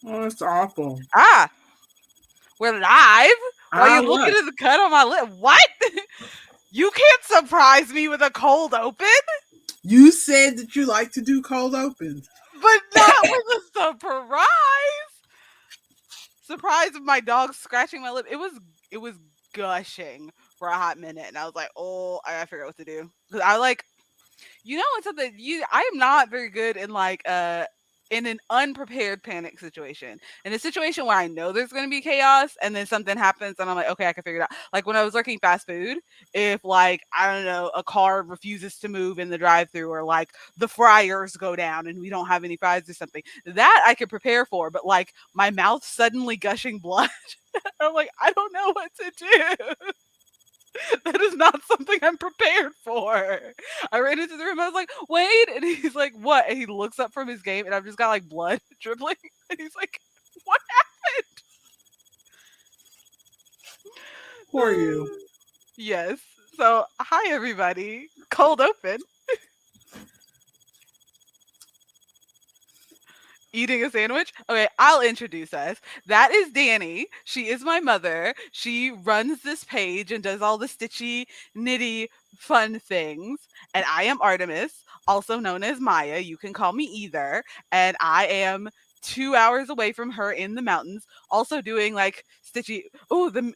Oh, it's awful. Ah, we're live. While Ah, you're looking what? at the cut on my lip. What? You can't surprise me with a cold open, You said that you like to do cold opens. but not with a surprise. Surprise of my dog scratching my lip. It was gushing for a hot minute, and I was like, oh, I gotta figure out what to do because I like it's something I am not very good in in an unprepared panic situation. In a situation where I know there's going to be chaos and then something happens and I'm like, okay, I can figure it out. Like when I was working fast food, if like I don't know, a car refuses to move in the drive-through or like the fryers go down and we don't have any fries or something, that I could prepare for, but like my mouth suddenly gushing blood, I'm like, I don't know what to do. That is not something I'm prepared for. I ran into the room. I was like, Wade. And he's like, what? And he looks up from his game, and I've just got like blood dribbling. And he's like, what happened? Poor you. Yes. So, hi, everybody. Cold open. Eating a sandwich? Okay, I'll introduce us. That is Danny. She is my mother. She runs this page and does all the stitchy, knitty, fun things. And I am Artemis, also known as Maya. You can call me either. And I am 2 hours away from her in the mountains, also doing like stitchy. Oh, the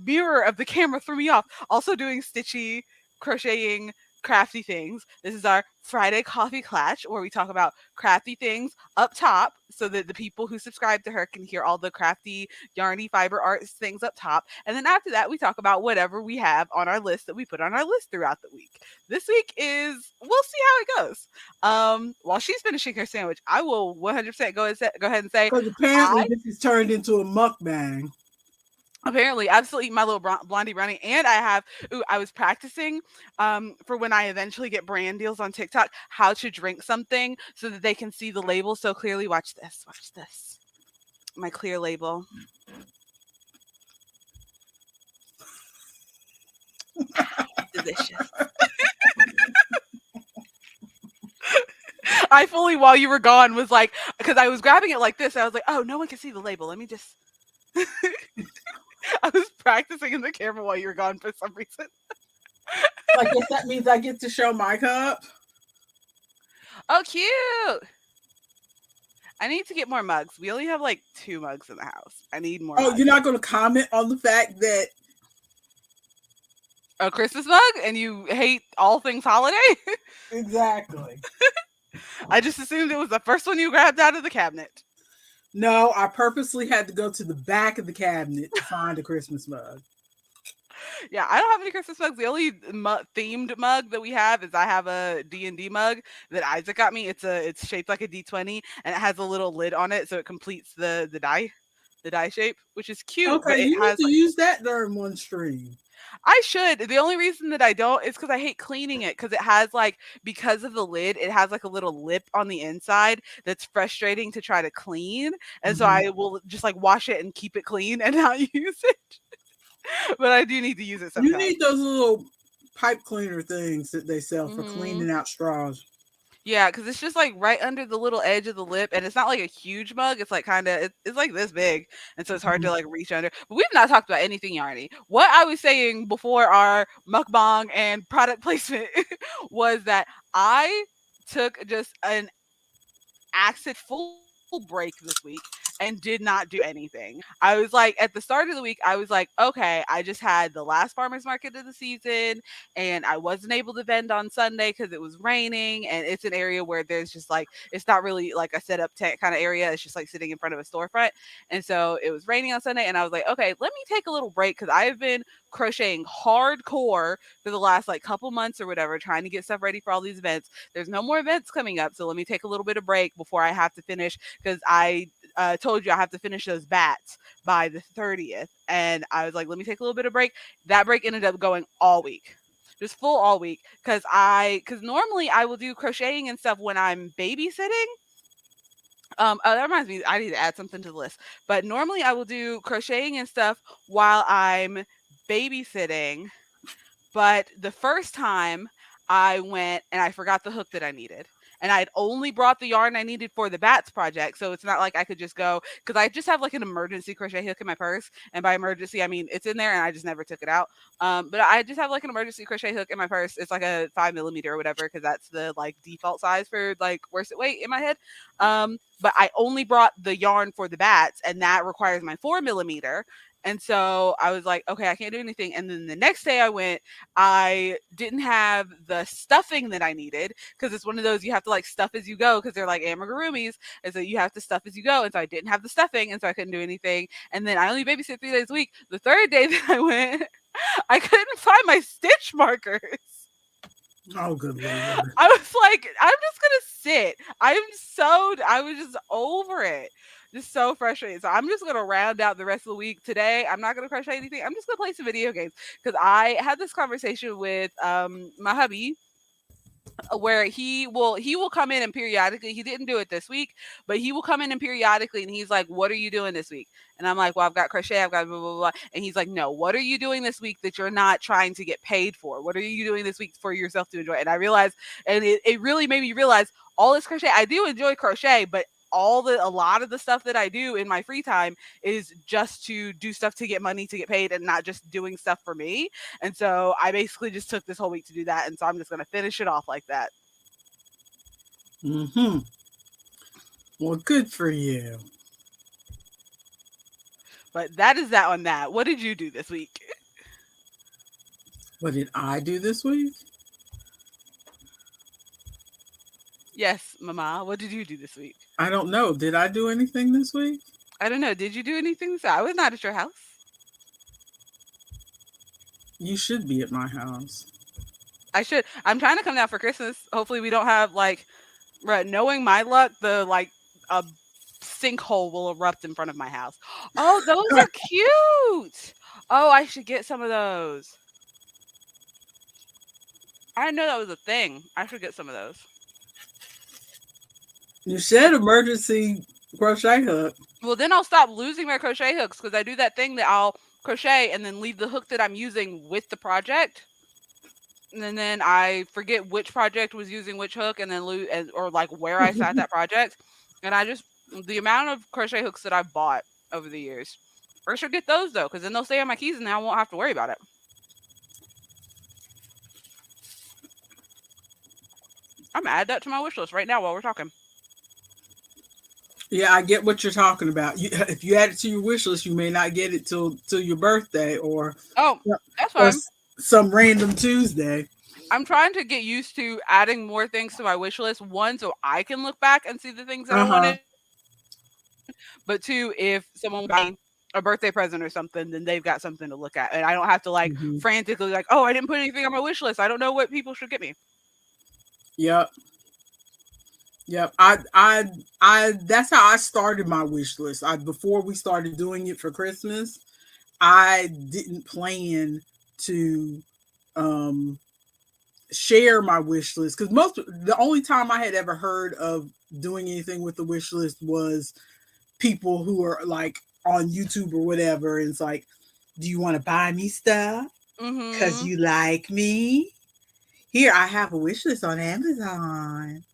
mirror of the camera threw me off. Also doing stitchy, crocheting, crafty things. This is our Friday Coffee Klatsch, where we talk about crafty things up top so that the people who subscribe to her can hear all the crafty, yarny fiber arts things up top. And then after that, we talk about whatever we have on our list that we put on our list throughout the week. This week is, we'll see how it goes. While she's finishing her sandwich, I will 100% go ahead and say, Because apparently I this is turned into a mukbang. apparently absolutely my little blondie brownie, and I was practicing for when I eventually get brand deals on TikTok how to drink something so that they can see the label so clearly. Watch this, my clear label. Delicious. I fully, while you were gone, was like, because I was grabbing it like this, I was like, oh, no one can see the label, let me just I was practicing in the camera while you were gone for some reason. I guess that means I get to show my cup. Oh, cute. I need to get more mugs. We only have like 2 mugs in the house. I need more Oh, mugs. you're not going to comment on the fact that A Christmas mug and you hate all things holiday? exactly. I just assumed it was the first one you grabbed out of the cabinet. No, I purposely had to go to the back of the cabinet to find a Christmas mug. Yeah, I don't have any Christmas mugs. The only themed mug that we have is I have a D&D mug that Isaac got me. It's shaped like a D20 and it has a little lid on it so it completes the die shape, which is cute, Okay, but it you need has to like use that during one stream. I should. The only reason that I don't is because I hate cleaning it because it has like because of the lid, it has like a little lip on the inside that's frustrating to try to clean. And so Mhm. I will just like wash it and keep it clean and not use it. But I do need to use it You sometimes. need those little pipe cleaner things that they sell for Hmm. cleaning out straws. Yeah, because it's just like right under the little edge of the lip, and it's not like a huge mug. It's like it's like this big, and so it's hard to Mhm. like reach under. But we've not talked about anything yarny. What I was saying before our mukbang and product placement was that I took just an acid full break this week and did not do anything. I was like, at the start of the week, I was like, okay, I just had the last farmer's market of the season and I wasn't able to vend on Sunday because it was raining. And it's an area where there's just like, it's not really like a set up tent kind of area. It's just like sitting in front of a storefront. And so it was raining on Sunday. And I was like, okay, let me take a little break because I have been crocheting hardcore for the last like couple months or whatever, trying to get stuff ready for all these events. There's no more events coming up, so let me take a little bit of break before I have to finish because I told you I have to finish those bats by the 30th, and I was like, let me take a little bit of break. That break ended up going all week. Just full all week because normally I will do crocheting and stuff when I'm babysitting. Oh, that reminds me, I need to add something to the list. But normally I will do crocheting and stuff while I'm babysitting, but the first time I went and I forgot the hook that I needed. and I'd only brought the yarn I needed for the bats project. So it's not like I could just go, because I just have like an emergency crochet hook in my purse. And by emergency, I mean it's in there and I just never took it out. But I just have like an emergency crochet hook in my purse. It's like a 5 millimeter or whatever, because that's the like default size for like worst weight in my head. But I only brought the yarn for the bats, and that requires my 4 millimeter. And so I was like, okay, I can't do anything. And then the next day I went, I didn't have the stuffing that I needed, because it's one of those you have to like stuff as you go, because they're like amigurumis. And so you have to stuff as you go. And so I didn't have the stuffing, and so I couldn't do anything. And then I only babysit 3 days a week. The third day that I went, I couldn't find my stitch markers. Oh, good Lord. I was like, I'm just gonna sit. I was just over it. Just so frustrated. So I'm just gonna round out the rest of the week today. I'm not gonna crochet anything. I'm just gonna play some video games, because I had this conversation with my hubby, where he will come in and periodically, he didn't do it this week, but he will come in and periodically, and he's like, what are you doing this week? And I'm like, well, I've got crochet, I've got blah blah blah. And he's like, no, what are you doing this week that you're not trying to get paid for? What are you doing this week for yourself to enjoy? And I realized, and it really made me realize, all this crochet, I do enjoy crochet, but a lot of the stuff that I do in my free time is just to do stuff to get money, to get paid, and not just doing stuff for me. And so I basically just took this whole week to do that. And so I'm just going to finish it off like that. Mm-hmm. Well, good for you. But that is that on that. What did you do this week? What did I do this week? Yes, Mama. What did you do this week? I don't know. Did I do anything this week? I don't know. Did you do anything this week? I was not at your house. You should be at my house. I should. I'm trying to come down for Christmas. Hopefully we don't have like, right, knowing my luck, the like a sinkhole will erupt in front of my house. Oh, those are cute. Oh, I should get some of those. I didn't know that was a thing. I should get some of those. You said emergency crochet hook. Well, then I'll stop losing my crochet hooks, because I do that thing that I'll crochet and then leave the hook that I'm using with the project. And then I forget which project was using which hook, and then lose, or like where I sat that project. And the amount of crochet hooks that I've bought over the years, I should get those though, because then they'll stay on my keys and I won't have to worry about it. I'm gonna add that to my wish list right now while we're talking. Yeah, I get what you're talking about. If you add it to your wish list, you may not get it till your birthday, or that's fine. Some random Tuesday. I'm trying to get used to adding more things to my wish list. One, so I can look back and see the things that I wanted. But two, if someone buys a birthday present or something, then they've got something to look at, and I don't have to like frantically like, oh, I didn't put anything on my wish list. I don't know what people should get me. Yep. I that's how I started my wish list. Before we started doing it for Christmas, I didn't plan to share my wish list, because the only time I had ever heard of doing anything with the wish list was people who are like on YouTube or whatever, and it's like, do you want to buy me stuff because you like me? Here, I have a wish list on Amazon.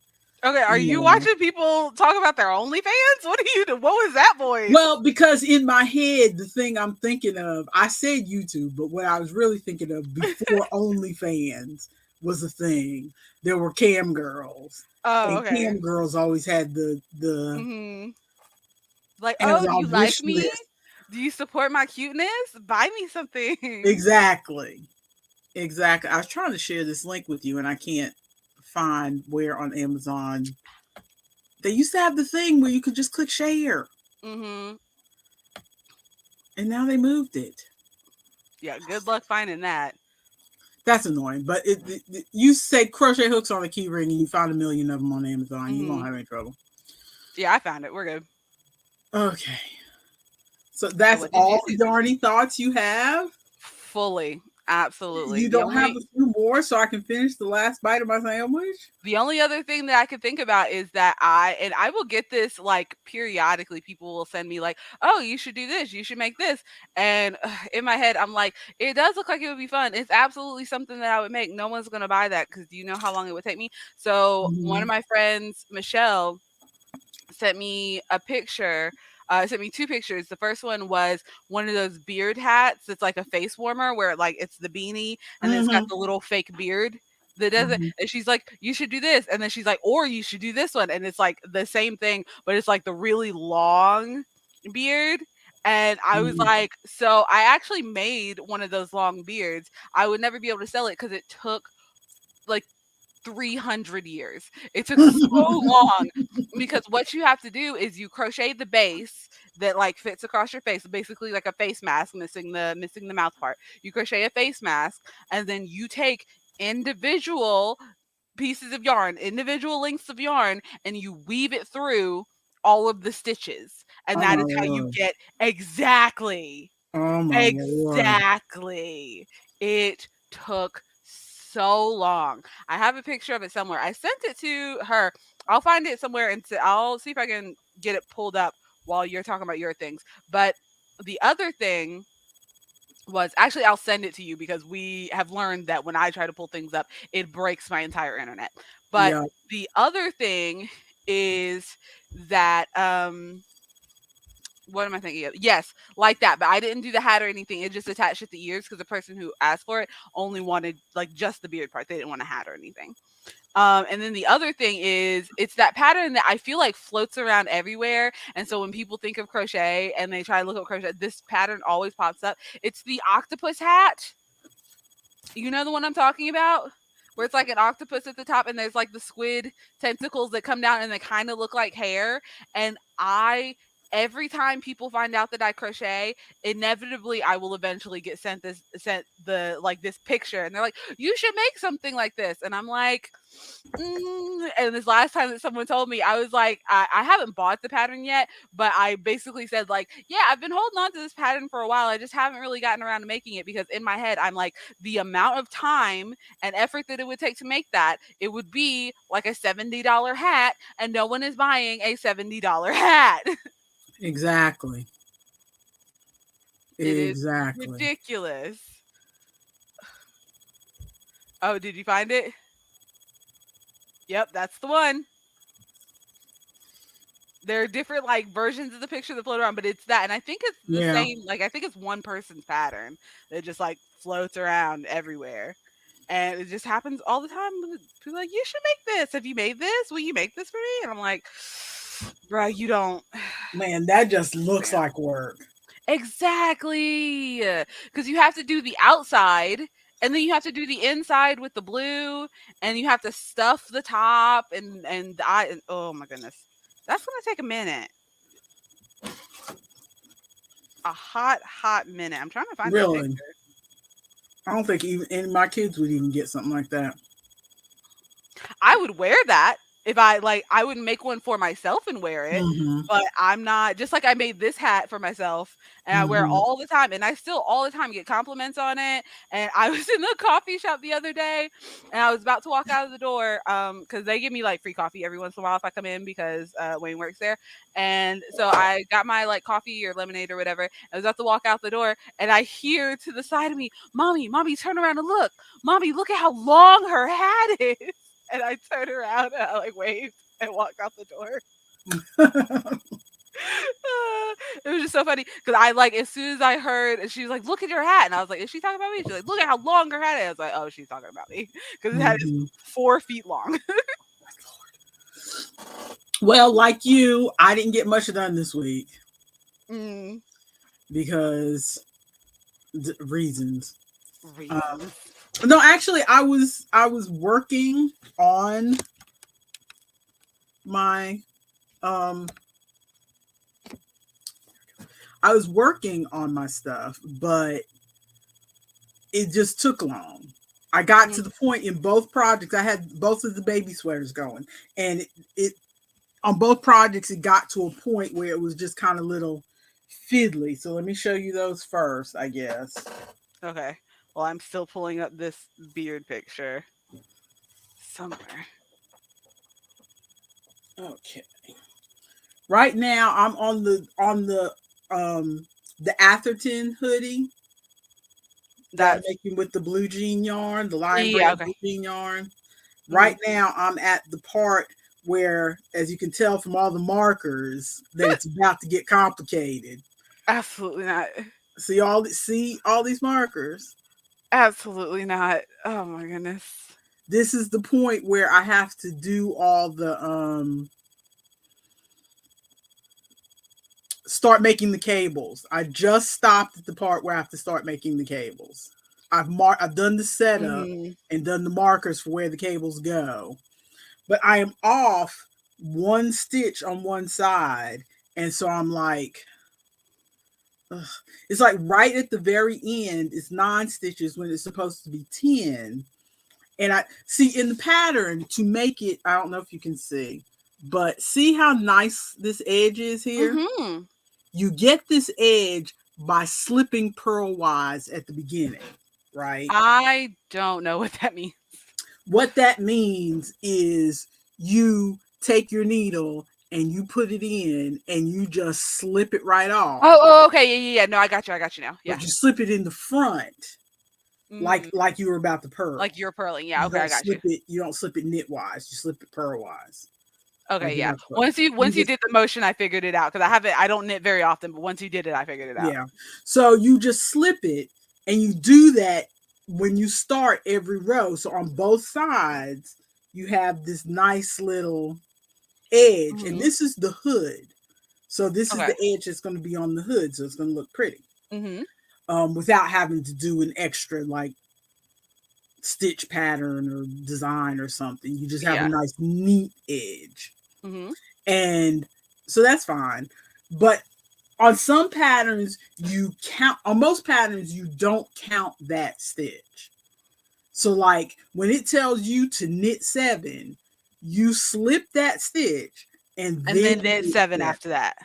Okay, are you watching people talk about their OnlyFans? What do you do? What was that voice? Well, because in my head, the thing I'm thinking of, I said YouTube, but what I was really thinking of before OnlyFans was a thing, there were cam girls. Oh, and okay. Cam girls always had the like, Amazon oh, do you like me? list. Do you support my cuteness? Buy me something. Exactly. I was trying to share this link with you, and I can't find where on Amazon. They used to have the thing where you could just click share. And now they moved it. Yeah, good luck finding that. That's annoying. But you say crochet hooks on a key ring and you found 1 million of them on Amazon. You won't have any trouble. Yeah, I found it. We're good. Okay. So that's all the yarny thoughts you have? Fully. Absolutely. You The don't have only a few more so I can finish the last bite of my sandwich? The only other thing that I could think about is that I will get this like periodically. People will send me like, "Oh, you should do this. You should make this." And in my head, I'm like, "It does look like it would be fun. It's absolutely something that I would make. No one's gonna buy that because do you know how long it would take me?" So one of Mhm. my friends, Michelle, sent me a picture. Sent me two pictures. The first one was one of those beard hats. It's like a face warmer where like it's the beanie and then it's got Mhm. the little fake beard that does it. Mhm. And she's like, "You should do this." And then she's like, "Or you should do this one." And it's like the same thing, but it's like the really long beard. And I was Mhm. like, so I actually made one of those long beards. I would never be able to sell it because it took like 300 years. It took so long because what you have to do is you crochet the base that like fits across your face, basically like a face mask missing the mouth part. You crochet a face mask and then you take individual pieces of yarn, individual lengths of yarn and you weave it through all of the stitches. And Oh that my is how you lord. get Oh my lord. exactly. It took so long. I have a picture of it somewhere. I sent it to her. I'll find it somewhere and I'll see if I can get it pulled up while you're talking about your things. But the other thing was actually I'll send it to you because we have learned that when I try to pull things up, it breaks my entire internet. But Yeah. the other thing is that what am I thinking of? Yes, like that, but I didn't do the hat or anything. It just attached it to the ears because the person who asked for it only wanted like just the beard part. They didn't want a hat or anything. And then the other thing is it's that pattern that I feel like floats around everywhere. And so when people think of crochet and they try to look up crochet, this pattern always pops up. It's the octopus hat. You know the one I'm talking about? Where it's like an octopus at the top and there's like the squid tentacles that come down and they kind of look like hair. And every time people find out that I crochet, inevitably I will eventually get sent the like this picture and they're like, "You should make something like this." And I'm like, and this last time that someone told me, I was like, I haven't bought the pattern yet, but I basically said like, yeah, I've been holding on to this pattern for a while. I just haven't really gotten around to making it because in my head, I'm like, the amount of time and effort that it would take to make that, it would be like a $70 hat, and no one is buying a $70 hat. Exactly. It is Exactly. ridiculous. Oh, did you find it? Yep, that's the one. There are different like versions of the picture that float around, but it's that, and I think it's the Yeah. same. Like I think it's one person's pattern that just like floats around everywhere, and it just happens all the time. People are like, "You should make this. Have you made this? Will you make this for me?" And I'm like, "Bro, you don't Man, that just looks understand." like work. Exactly, because you have to do the outside, and then you have to do the inside with the blue, and you have to stuff the top, and oh my goodness, that's gonna take a minute. A hot minute. I'm trying to find this Really. picture. I don't think even any of my kids would even get something like that. I would wear that if I like I would make one for myself and wear it, Mhm. but I'm not just like I made this hat for myself and I wear it Mhm. all the time and I still all the time get compliments on it. And I was in the coffee shop the other day and I was about to walk out of the door cuz they give me like free coffee every once in a while if I come in because Wayne works there. And so I got my like coffee or lemonade or whatever. I was about to walk out the door and I hear to the side of me, Mommy, turn around and look. Mommy, look at how long her hat is." And I turned around and I like waved and walked out the door. It was just so funny because I like as soon as I heard and she was like, "Look at your hat," and I was like, "Is she talking about me?" She's like, "Look at how long her hat is." I was like, "Oh, she's talking about me because the hat is Mhm. 4 feet long." Well, like you, I didn't get much done this week mm, because reasons. Uh, reasons. no, actually, I was working on my um I was working on my stuff, but it just took long. I got to Mm, the point in both projects. I had both of the baby sweaters going, and it on both projects it got to a point where it was just kind of little fiddly. So let me show you those first, I guess. okay. Well, I'm still pulling up this beard picture somewhere. Okay. Right now I'm um the Atherton hoodie that I'm That's making with the blue jean yarn, the lion yeah, brand okay. blue jean yarn. Mhm. Right now I'm at the part where, as you can tell from all the markers, that it's about to get complicated. Absolutely not. See all these markers. Absolutely not. Oh my goodness. This is the point where I have to do all the start making the cables. I just stopped at the part where I have to start making the cables. I've done the setup Mhm. and done the markers for where the cables go, but I am off one stitch on one side, and so I'm like, ugh. It's like right at the very end. It's 9 stitches when it's supposed to be 10. And I see in the pattern to make it. I don't know if you can see, but see how nice this edge is here. Mhm. You get this edge by slipping purlwise at the beginning, right? I don't know what that means. What that means is you take your needle and you put it in and you just slip it right off, Okay. Yeah, yeah, yeah. No, I got you. I got you now. but Yeah. you slip it in the front Mm. like you were about to Like purl. you're purling. Yeah. Okay, I got you. You don't slip it knitwise, you slip it purlwise. Okay, Like you're yeah. about to purl. Once you did the motion, I figured it out because I don't knit very often, but once you did it, I figured it out. Yeah. So you just slip it and you do that when you start every row. So on both sides, you have this nice little edge. And Mhm. this is the hood. So this is Okay. the edge that's going to be on the hood. So it's going to look pretty Mhm. without having to do an extra like stitch pattern or design or something. You just have a Yeah. nice, neat edge. Mhm. And so that's fine. But on some patterns you count, on most patterns you don't count that stitch. So like when it tells you to knit 7, you slip that stitch and And then then you knit knit 7 7. after that.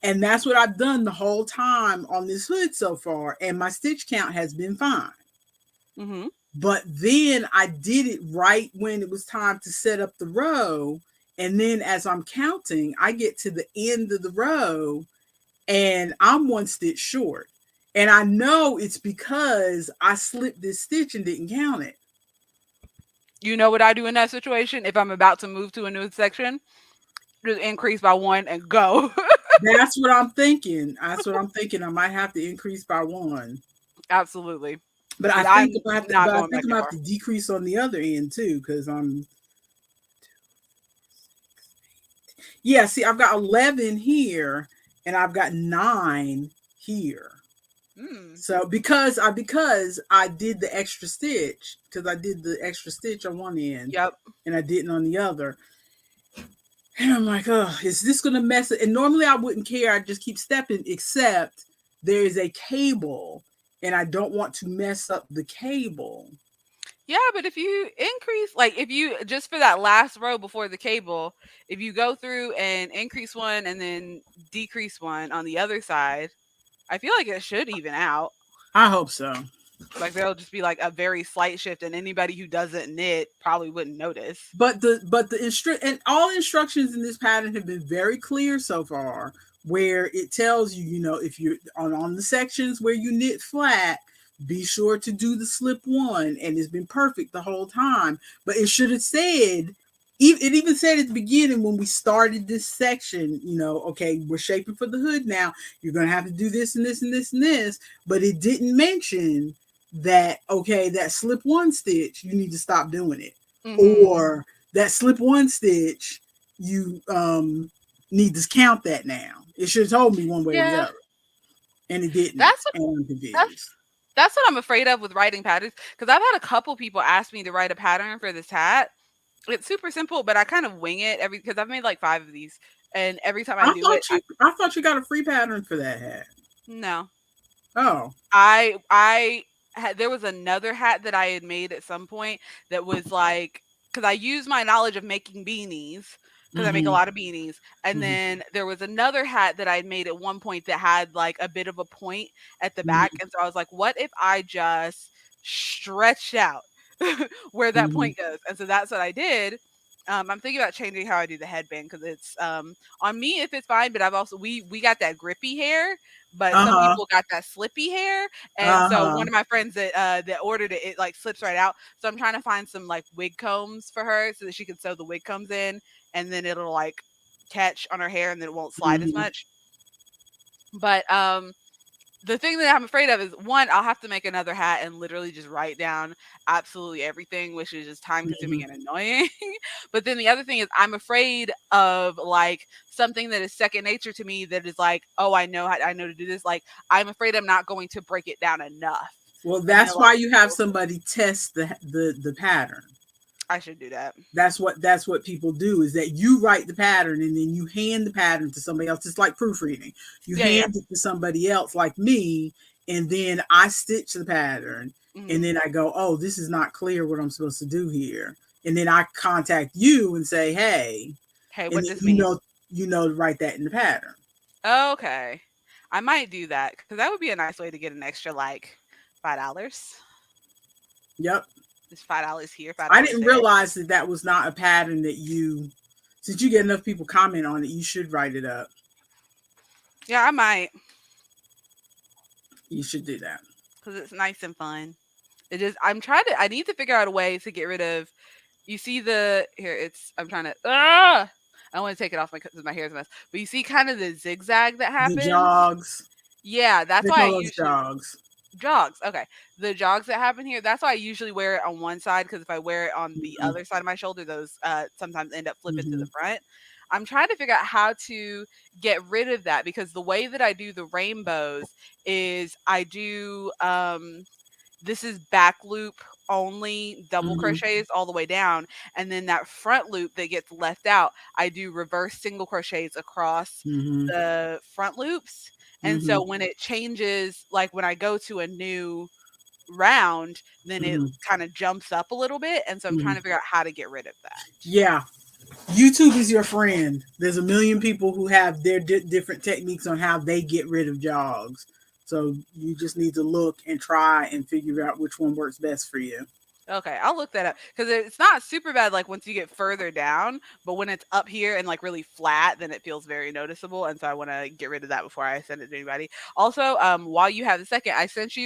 And that's what I've done the whole time on this hood so far, and my stitch count has been fine. Mhm. But then I did it right when it was time to set up the row, and then as I'm counting I get to the end of the row and I'm one stitch short. And I know it's because I slipped this stitch and didn't count it. You know what I do in that situation? If I'm about to move to a new section, just increase by 1 and go. That's what I'm thinking. That's what I'm thinking. I might have to increase by 1. Absolutely. But I Because think I'm I'm gonna have to, not but I going think back I'm that gonna have far. to decrease on the other end too, because I'm, yeah, see, I've got 11 here and I've got 9 here. Mm. So because I did the extra stitch, because I did the extra stitch on one end Yep. and I didn't on the other. And I'm like, oh, is this gonna mess it? And normally I wouldn't care, I just keep stepping, except there is a cable and I don't want to mess up the cable. Yeah, but if you increase, like if you just for that last row before the cable, if you go through and increase one and then decrease one on the other side, I feel like it should even out. I hope so. Like there'll just be like a very slight shift, and anybody who doesn't knit probably wouldn't notice. But the and all instructions in this pattern have been very clear so far, where it tells you, if you're on the sections where you knit flat, be sure to do the slip 1, and it's been perfect the whole time. But it should have said, it even said at the beginning when we started this section, okay, we're shaping for the hood now, you're going to have to do this and this and this and this. But it didn't mention that, okay, that slip 1 stitch, you need to stop doing it, Mhm. or that slip 1 stitch, you need to count that now. It should have told me one way or the Yeah. other, and it didn't, That's what and I'm that's confused. that's what I'm afraid of with writing patterns because I've had a couple people ask me to write a pattern for this hat. It's super simple, but I kind of wing it every because I've made like 5 of these, and every time I do it, I thought you got a free pattern for that hat. no. Oh, I had there was another hat that I had made at some point that was like because I use my knowledge of making beanies because I make a mm-hmm, lot of beanies, and mm-hmm, then there was another hat that I had made at one point that had like a bit of a point at the back, mm-hmm. and so I was like, what if I just stretched out where that Mhm. point goes. And so that's what I did. I'm thinking about changing how I do the headband because it's on me if it's fine, but I've also we got that grippy hair, but some Uh-huh. people got that slippy hair, and so Uh-huh. one of my friends that ordered it, it like slips right out. So I'm trying to find some like wig combs for her so that she can sew the wig combs in, and then it'll like catch on her hair and then it won't slide as Mhm. much. But the thing that I'm afraid of is one, I'll have to make another hat and literally just write down absolutely everything, which is just time consuming Mhm. and annoying. But then the other thing is I'm afraid of like something that is second nature to me that is like, oh, I know to do this. Like I'm afraid I'm not going to break it down enough. Well, And then a that's lot why of you have people, somebody test the pattern. I should do that. That's what people do is that you write the pattern and then you hand the pattern to somebody else. It's like proofreading. You Yeah, yeah. hand it to somebody else like me, and then I stitch the pattern, and Hmm. then I go, oh, this is not clear what I'm supposed to do here. And then I contact you and say, hey, Hey, and what then this mean? you know to write that in the pattern. Okay. I might do that because that would be a nice way to get an extra like $5. Yep. Just $5 here, five I dollars didn't there. realize that that was not a pattern that since you get enough people comment on it, you should write it up. Yeah, I might You should do that. because it's nice and fun. It is. I need to figure out a way to get rid of. You see the here. It's. I'm trying to. I want to take it off because my hair is a mess. But you see, kind of the zigzag that The happens. jogs, Yeah, that's they why I call those usually jogs. jogs. Okay, the jogs that happen here. That's why I usually wear it on one side because if I wear it on the Mhm. other side of my shoulder, those sometimes end up flipping to the Mhm. front. I'm trying to figure out how to get rid of that because the way that I do the rainbows is I do this is back loop only double Mhm. crochets all the way down, and then that front loop that gets left out I do reverse single crochets across Mhm. the front loops. And so Mhm. when it changes, like when I go to a new round, then it Mhm. kind of jumps up a little bit, and so I'm trying Mhm. to figure out how to get rid of that. Yeah, YouTube is your friend. There's a million people who have their different techniques on how they get rid of jogs. So you just need to look and try and figure out which one works best for you. Okay, I'll look that up because it's not super bad like once you get further down, but when it's up here and like really flat, then it feels very noticeable. And so I want to get rid of that before I send it to anybody. Also, while you have a second, I sent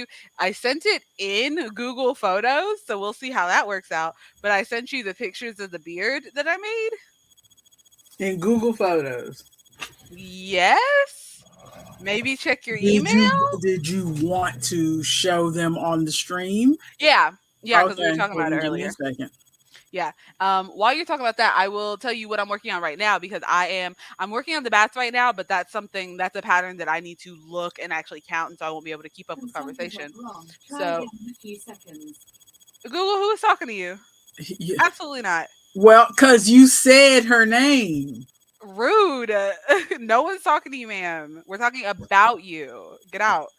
it in Google Photos, so we'll see how that works out. But I sent you the pictures of the beard that I made. In Google Photos, Yes, maybe check your did email. you want to show them on the stream? Yeah, yeah, because we were Okay, talking hold about it on, give me a earlier. second. Yeah. While you're talking about that, I will tell you what I'm working on right now because I'm working on the bats right now, but that's a pattern that I need to look and actually count, and so I won't be able to keep up with conversation. So Google, who is talking to you? Yeah. Absolutely not. Well, because you said her name. Rude. No one's talking to you, ma'am. We're talking about you. Get out.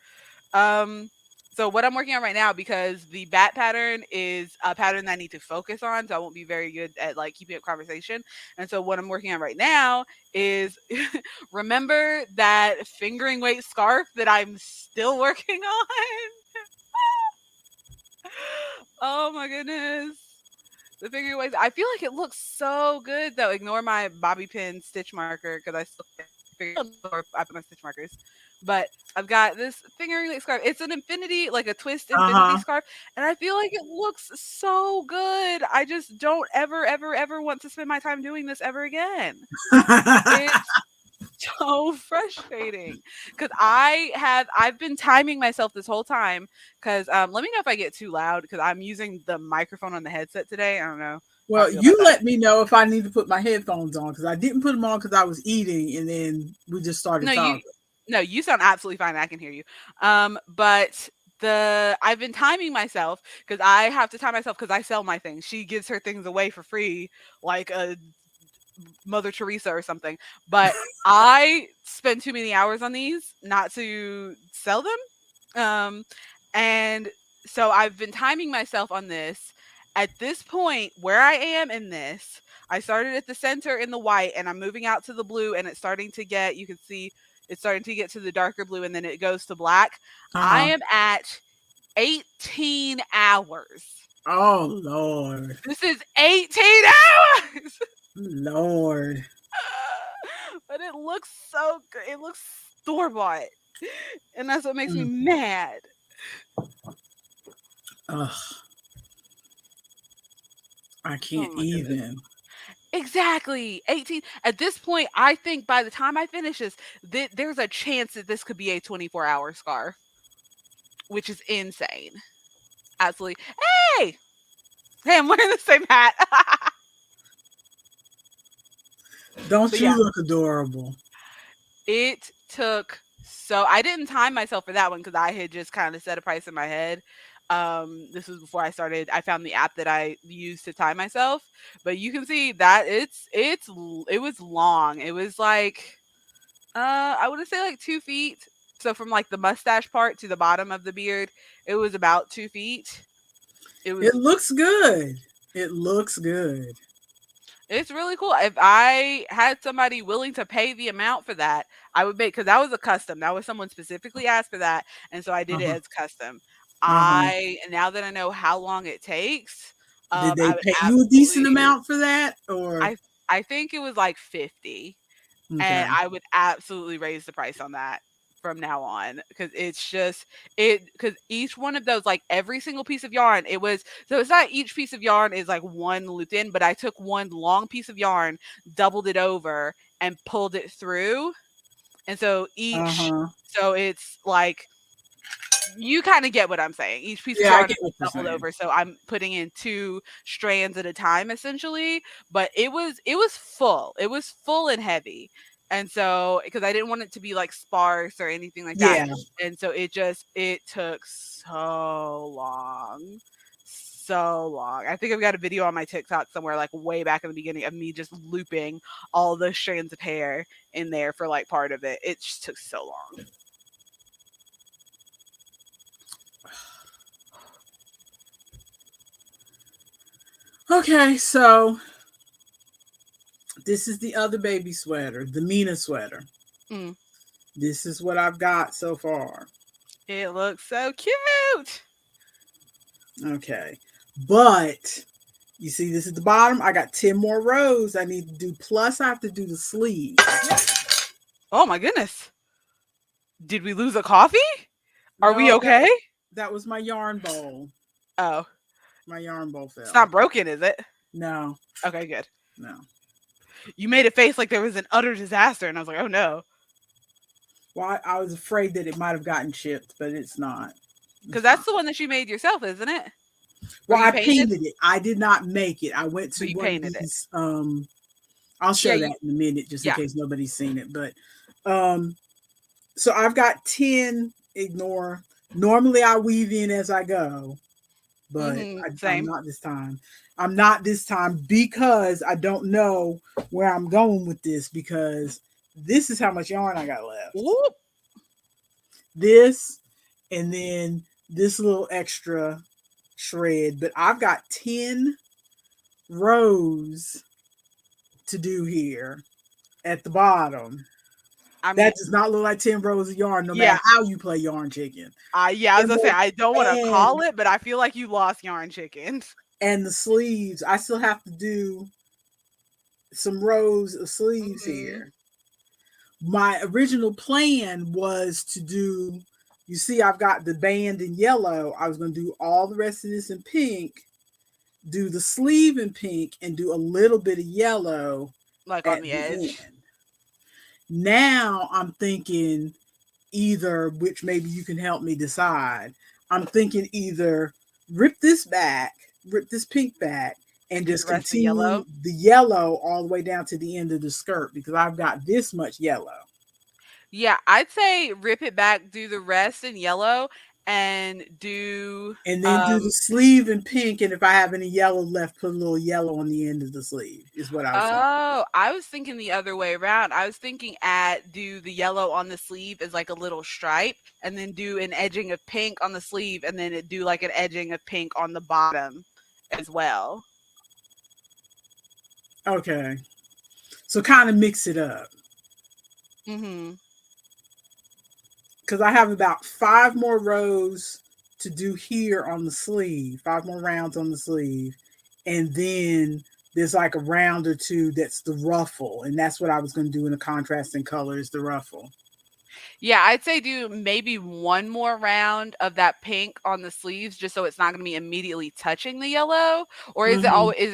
Um, so what I'm working on right now, because the bat pattern is a pattern that I need to focus on, so I won't be very good at like keeping up conversation. And so what I'm working on right now is remember that fingering weight scarf that I'm still working on. Oh my goodness. The fingering weights. I feel like it looks so good though. Ignore my bobby pin stitch marker because I still can't figure out where I put my stitch markers. But I've got this fingering weight scarf. It's an infinity, like a twist infinity Uh scarf, and I feel like it looks so good. I just don't ever want to spend my time doing this ever again. huh. It's so frustrating because I've been timing myself this whole time because let me know if I get too loud because I'm using the microphone on the headset today. I don't know how I Well, feel about you that. let me know if I need to put my headphones on because I didn't put them on because I was eating, and then we just started No, you talking. no, you sound absolutely fine. I can hear you. But the I've been timing myself because I have to time myself because I sell my things. She gives her things away for free, like a Mother Teresa or something. But I spend too many hours on these not to sell them. And so I've been timing myself on this. At this point, where I am in this, I started at the center in the white and I'm moving out to the blue and it's starting to get, you can see it's starting to get to the darker blue and then it goes to black. Uh I huh. am at 18 hours. Oh Lord. This is 18 hours. Lord. But it looks so good. It looks store bought. And that's what makes me Mm. mad. Ugh. I Oh can't my goodness. even. Exactly. 18. At this point, I think by the time I finish this, there's a chance that this could be a 24-hour scarf, which is insane. Absolutely. Hey! Hey, I'm wearing the same hat. Don't But you yeah, look adorable? it took so I didn't time myself for that one because I had just kind of set a price in my head. This was before I found the app that I used to time myself. But you can see that it was long. It was like I would say like 2 feet. So from like the mustache part to the bottom of the beard, it was about 2 feet. It It was looks good. It looks good. It's really cool. If I had somebody willing to pay the amount for that, I would make because that was a custom. That was someone specifically asked for that, and so I did it Uh-huh. as custom. Uh-huh. I now that I know how long it takes, Did they I would pay you a decent absolutely. amount for that or I I think it was like 50, and okay. I would absolutely raise the price on that from now on because it's just it because each one of those like every single piece of yarn it was so it's not each piece of yarn is like one looped in but I took one long piece of yarn, doubled it over, and pulled it through, and so each Uh-huh. so it's like you kind of get what I'm saying. Each piece of Yeah, I yarn get is what you're doubled saying. over, so I'm putting in two strands at a time essentially. But it was full. It was full and heavy, and so because I didn't want it to be like sparse or anything like that, Yeah. and so it took so long. I think I've got a video on my TikTok somewhere, like way back in the beginning, of me just looping all the strands of hair in there for like part of it. It just took so long. Okay, so this is the other baby sweater, the Mina sweater. Mm. This is what I've got so far. It looks so cute. Okay. But you see, this is the bottom. I got 10 more rows I need to do. Plus, I have to do the sleeves. Oh my goodness. Did we lose a coffee? Are we No, okay? that was my yarn bowl. Oh, My yarn bowl it's fell. not broken, is it? No, Okay, good. no. You made a face like there was an utter disaster, and I was like, oh no. Well, I was afraid that it might have gotten chipped, but it's not. Because It's that's fine. the one that you made yourself, isn't it? Or Well, you I painted? painted it. I did not make it. I went to But you one of painted it. these. I'll Yeah, show you, that in a minute, just in yeah. case nobody's seen it. But um, so I've got 10. Ignore. Normally, I weave in as I go, but I'm Same. not this time. I'm not this time because I don't know where I'm going with this because this is how much yarn I got left. Ooh. This and then this little extra shred, but I've got 10 rows to do here at the bottom. I mean, That does not look like 10 rows of yarn, no matter yeah. how you play yarn chicken. Yeah, I was And gonna say I don't want to and call it, but I feel like you lost yarn chickens. and the sleeves, I still have to do some rows of sleeves Hmm. here. My original plan was to do, you see, I've got the band in yellow. I was going to do all the rest of this in pink, do the sleeve in pink, and do a little bit of yellow Like on at the the edge. end. Now I'm thinking either, which maybe you can help me decide. I'm thinking either rip this back, rip this pink back, and And do the just rest in continue yellow. the yellow all the way down to the end of the skirt because I've got this much yellow. Yeah, I'd say rip it back, do the rest in yellow, and do And then do the sleeve in pink. And if I have any yellow left, put a little yellow on the end of the sleeve, is what I was thinking. oh, I was thinking the other way around. I was thinking at do the yellow on the sleeve as like a little stripe, and then do an edging of pink on the sleeve, and then do like an edging of pink on the bottom as well. Okay. So kind of mix it up. Mm-hmm. Because I have about 5 more rows to do here on the sleeve, 5 more rounds on the sleeve, and then there's like a round or two that's the ruffle, and that's what I was going to do in the contrasting colors, the ruffle. Yeah, I'd say do maybe one more round of that pink on the sleeves just so it's not gonna be immediately touching the yellow, or Hmm. is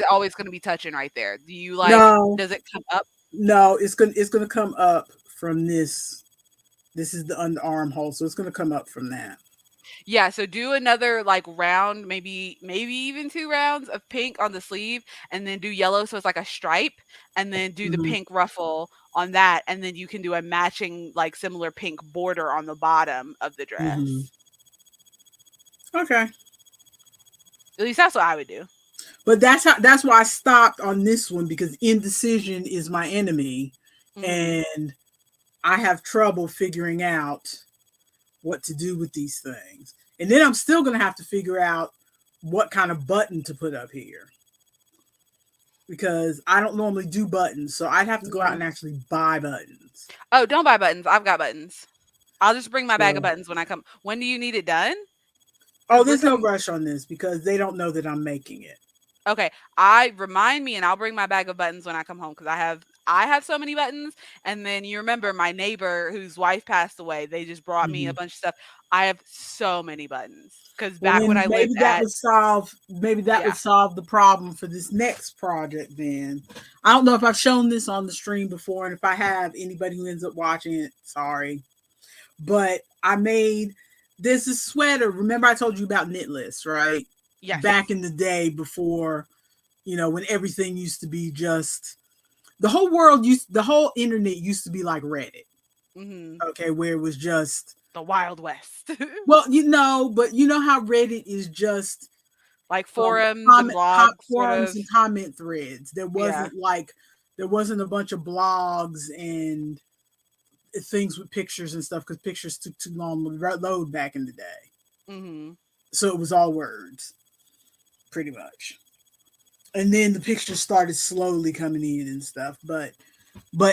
it always gonna be touching right there? Do you like No, does it come up? no, it's gonna come up from this. This is the underarm hole, so it's gonna come up from that. Yeah, so do another like round, maybe even 2 rounds of pink on the sleeve and then do yellow so it's like a stripe and then do the Hmm. pink ruffle on that and then you can do a matching like similar pink border on the bottom of the Hmm. dress. Okay, At least that's what I would do. but that's why I stopped on this one because indecision is my enemy, Mhm. and I have trouble figuring out what to do with these things. And then I'm still gonna have to figure out what kind of button to put up here because I don't normally do buttons, so I'd have to go out and Mhm. actually buy buttons. Oh, don't buy buttons. I've got buttons. I'll just bring my bag of So, buttons when I come. When do you need it done? oh, Because we're there's no coming. rush on this because they don't know that I'm making it. Okay, I remind me, and I'll bring my bag of buttons when I come home because I have so many buttons. And then you remember my neighbor whose wife passed away. They just brought me a Hmm. bunch of stuff. I have so many buttons because Well, back when then I lived at maybe that yeah would solve the problem for this next project. Then I don't know if I've shown this on the stream before, and if I have, anybody who ends up watching it, sorry. But I made there's a sweater. Remember I told you about Knitlist, right? yes Back in the day before, when everything used to be just the whole internet used to be like Reddit. hmm Okay, where it was just the Wild West well, but you know how Reddit is just like forums and comment blogs sort forums of and comment threads. yeah There wasn't a bunch of blogs and things with pictures and stuff because pictures took too long to load back in the day. hmm So it was all words, pretty much. And then the pictures started slowly coming in and stuff. But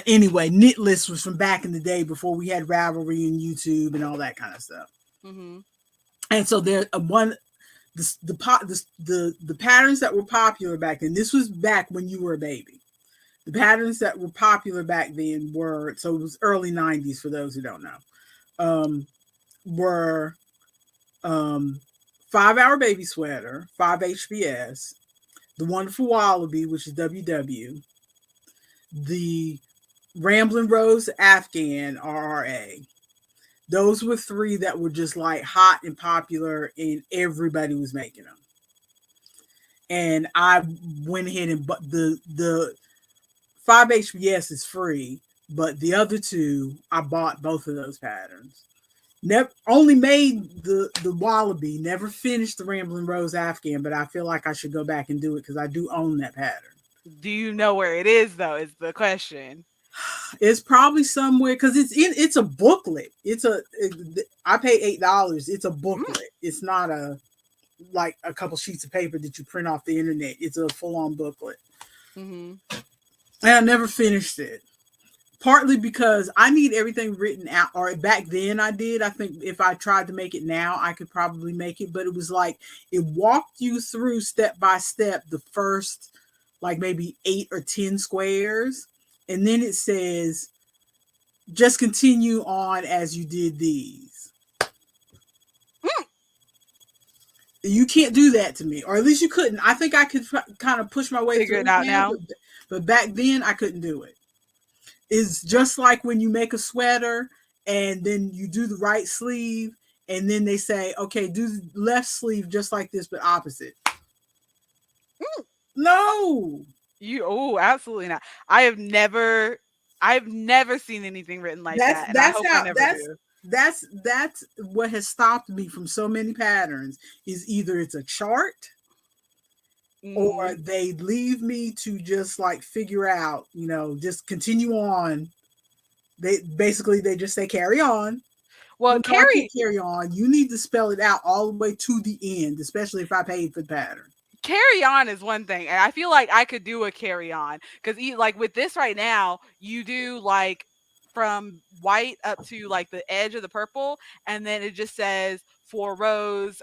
anyway, Knitlist was from back in the day before we had Ravelry and YouTube and all that kind of stuff. hmm And so there one the patterns that were popular back then. This was back when you were a baby. The patterns that were popular back then were so it was early '90s for those who don't know. Um, were 5 hour baby sweater, 5 HBS, the wonderful wallaby, which is WW, the Ramblin' Rose Afghan RRA. Those were three that were just like hot and popular, and everybody was making them. And I went ahead and but the 5 HBS is free, but the other two I bought both of those patterns. Never only made the wallaby, never finished the Ramblin' Rose Afghan, but I feel like I should go back and do it because I do own that pattern. do you know where it is though is the question. It's probably somewhere because it's a booklet. I pay $8. It's a booklet. It's not a like a couple sheets of paper that you print off the internet. It's a full on booklet. Mm-hmm. And I never finished it. Partly because I need everything written out, or back then I did. I think if I tried to make it now, I could probably make it, but it was like it walked you through step by step the first like maybe 8 or 10 squares, and then it says just continue on as you did these. You can't do that to me, or at least you couldn't. I think I could kind of push my way Figure through it it out now, now. but back then I couldn't do it. It's just like when you make a sweater and then you do the right sleeve, and then they say, okay, do the left sleeve just like this, but opposite. No, You oh, absolutely not. I have never I've never seen anything written like that's that, and I that's hope I how never do. that's what has stopped me from so many patterns is either it's a chart or Mhm. they leave me to just like figure out, just continue on. They just say carry on. Well, Well, no, I can't carry on. You need to spell it out all the way to the end, especially if I paid for the pattern. carry on is one thing, and I feel like I could do a carry on because like with this right now, you do like from white up to like the edge of the purple, and then it just says for rows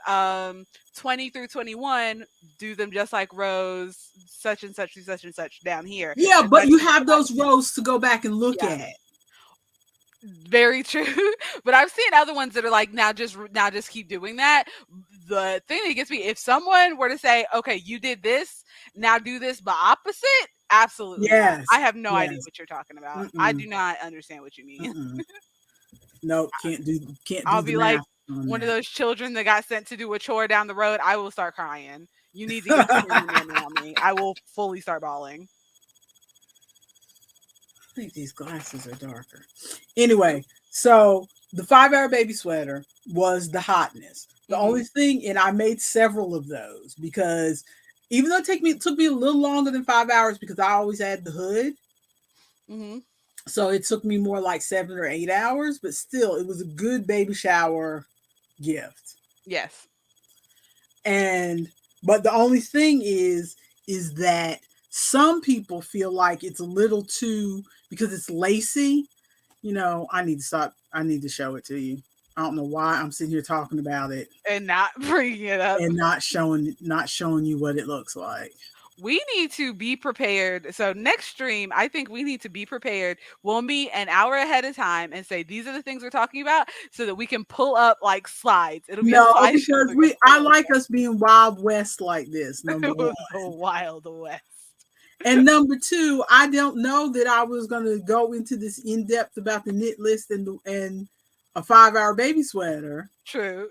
20 through 21, do them just like rows such and such and such and such down here. Yeah, And so but I you just have those rows to go back and look yeah, at. very true. But I've seen other ones that are like, now just keep doing that. The thing that gets me, if someone were to say, okay, you did this, now do this but opposite, absolutely not. I Yes, have no idea yes. what you're talking about. I Mm-mm, do not understand what you mean. mm-mm. Nope, can't I'll do the be like math on one of that. those children that got sent to do a chore down the road. I will start crying. You need to get screaming in on me. I will fully start bawling. I think these glasses are darker. Anyway, so the 5 hour baby sweater was the hotness. The Hmm. only thing, and I made several of those because even though it took me a little longer than 5 hours because I always had the hood. Hmm. So it took me more like 7 or 8 hours, but still it was a good baby shower gift. Yes. And but the only thing is that some people feel like it's a little too because it's lacy. I need to stop. I need to show it to you. I don't know why I'm sitting here talking about it And not bringing it up. and not showing you what it looks like. We need to be prepared. So next stream, I think we need to be prepared. We'll meet an hour ahead of time and say these are the things we're talking about so that we can pull up like slides. It'll be a No, slideshow because that gets I pulled like us being Wild West like this. up. Number It one. was the Wild West. And number two, I don't know that I was going to go into this in depth about the knit list and a 5 hour baby sweater True.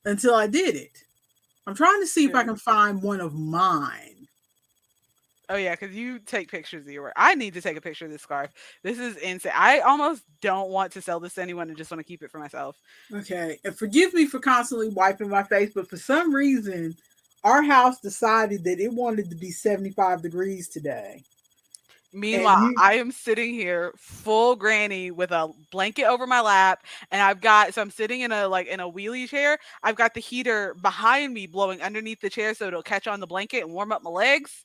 until I did it. I'm trying to see if I True. can find one of mine. Oh yeah, because you take pictures of your work. I need to take a picture of this scarf. This is insane. I almost don't want to sell this to anyone and just want to keep it for myself. Okay, and forgive me for constantly wiping my face, but for some reason, our house decided that it wanted to be 75 degrees today. And Meanwhile, I am sitting here full granny with a blanket over my lap, and I'm sitting in a wheelie chair. I've got the heater behind me blowing underneath the chair so it'll catch on the blanket and warm up my legs.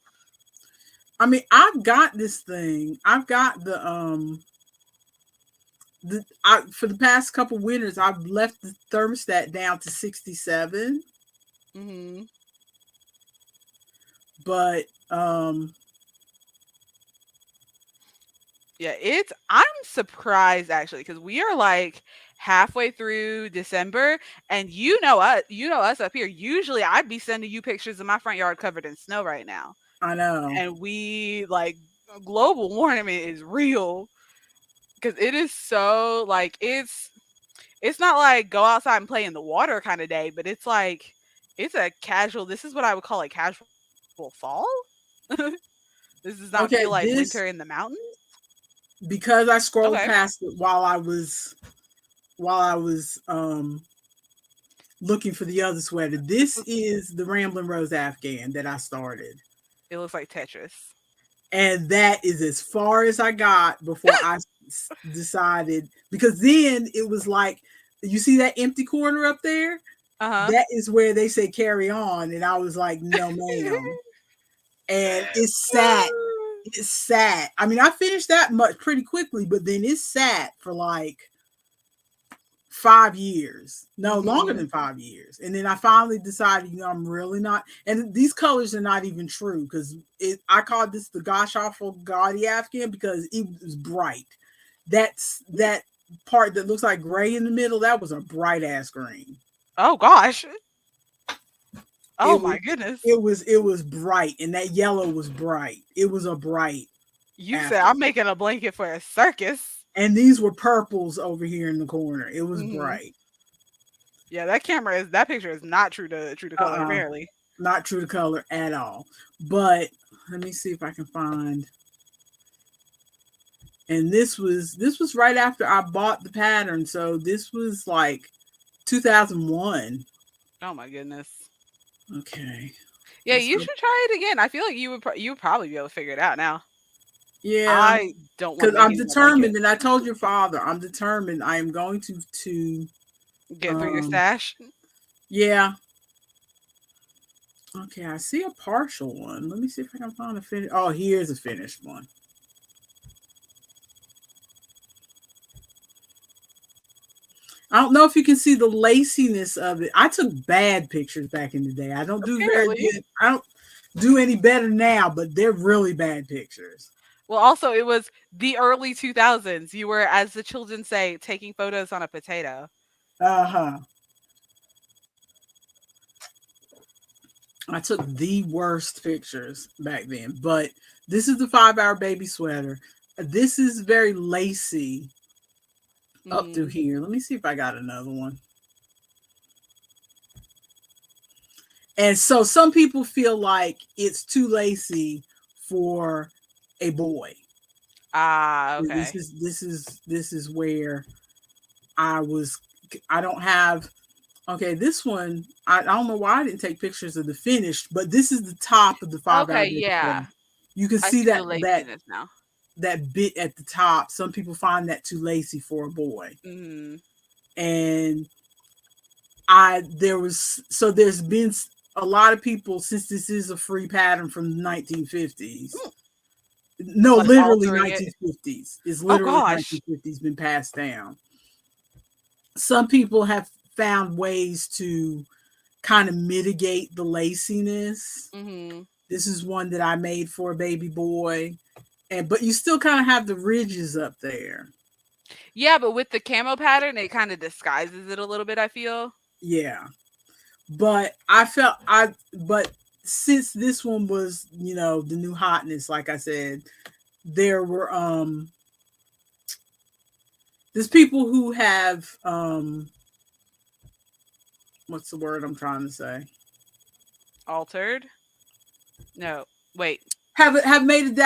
I mean, I've got this thing. I've got for the past couple winters, I've left the thermostat down to 67, Hmm. but Yeah, I'm surprised actually because we are like halfway through December, and you know us up here. Usually, I'd be sending you pictures of my front yard covered in snow right now, I know. and we like global warming is real because it is so like it's not like go outside and play in the water kind of day, but it's like it's a casual. This is what I would call a casual fall. This does not Okay, feel like this winter in the mountains. because I scrolled Okay. past it while I was looking for the other sweater. This is the Ramblin' Rose Afghan that I started. It looks like Tetris. And that is as far as I got before I decided because then it was like you see that empty corner up there? Uh-huh. That is where they say carry on and I was like no ma'am. And it sat. I mean, I finished that much pretty quickly, but then it sat for like 5 years. No, longer Mhm. than 5 years. And then I finally decided, I'm really not. And these colors are not even true because I called this the gosh awful gaudy Afghan because it was bright. That part that looks like gray in the middle, that was a bright ass green. Oh gosh. Oh It was my goodness. it was bright, and that yellow was bright. It was a bright You said Afghan. I'm making a blanket for a circus. And these were purples over here in the corner. It was Mhm. bright. Yeah, that picture is not true to color Uh-uh. apparently. Not true to color at all. But let me see if I can find. And this was right after I bought the pattern. So this was like 2001. Oh my goodness. Okay. Yeah, Let's you go. should try it again. I feel like you would probably be able to figure it out now. Yeah. I don't want Because to make I'm any more blankets. determined, and I told your father, I'm determined I am going to Get through your um stash. yeah. Okay, I see a partial one. Let me see if I can find a finish. Oh, here's a finished one. I don't know if you can see the laciness of it. I took bad pictures back in the day. I don't do very Apparently. good. I don't do any better now, but they're really bad pictures. Well, also it was the early 2000s. You were, as the children say, taking photos on a potato. Uh-huh. I took the worst pictures back then, but this is the 5 Hour Baby sweater. This is very lacy up through Mhm. here. Let me see if I got another one. And so some people feel like it's too lacy for a boy. Ah, This okay. is this is this is where I was I don't have okay, this one I don't know why I didn't take pictures of the finished, but this is the top of the 5 Hour Okay, Baby sweater. yeah. You can I see see the that laciness now. that bit at the top. Some people find that too lacy for a boy. Mhm. And I there was so there's been a lot of people since this is a free pattern from the 1950s. Mm. No, Like literally altering it. 1950s. It's Oh literally gosh. 1950s been passed down. Some people have found ways to kind of mitigate the laciness. Mhm. This is one that I made for a baby boy. And but you still kind of have the ridges up there. Yeah, but with the camo pattern, it kind of disguises it a little bit, I feel. Yeah. But I felt I but since this one was, the new hotness, like I said, there were there's people who have what's the word I'm trying to say? Altered? No. Wait. Have made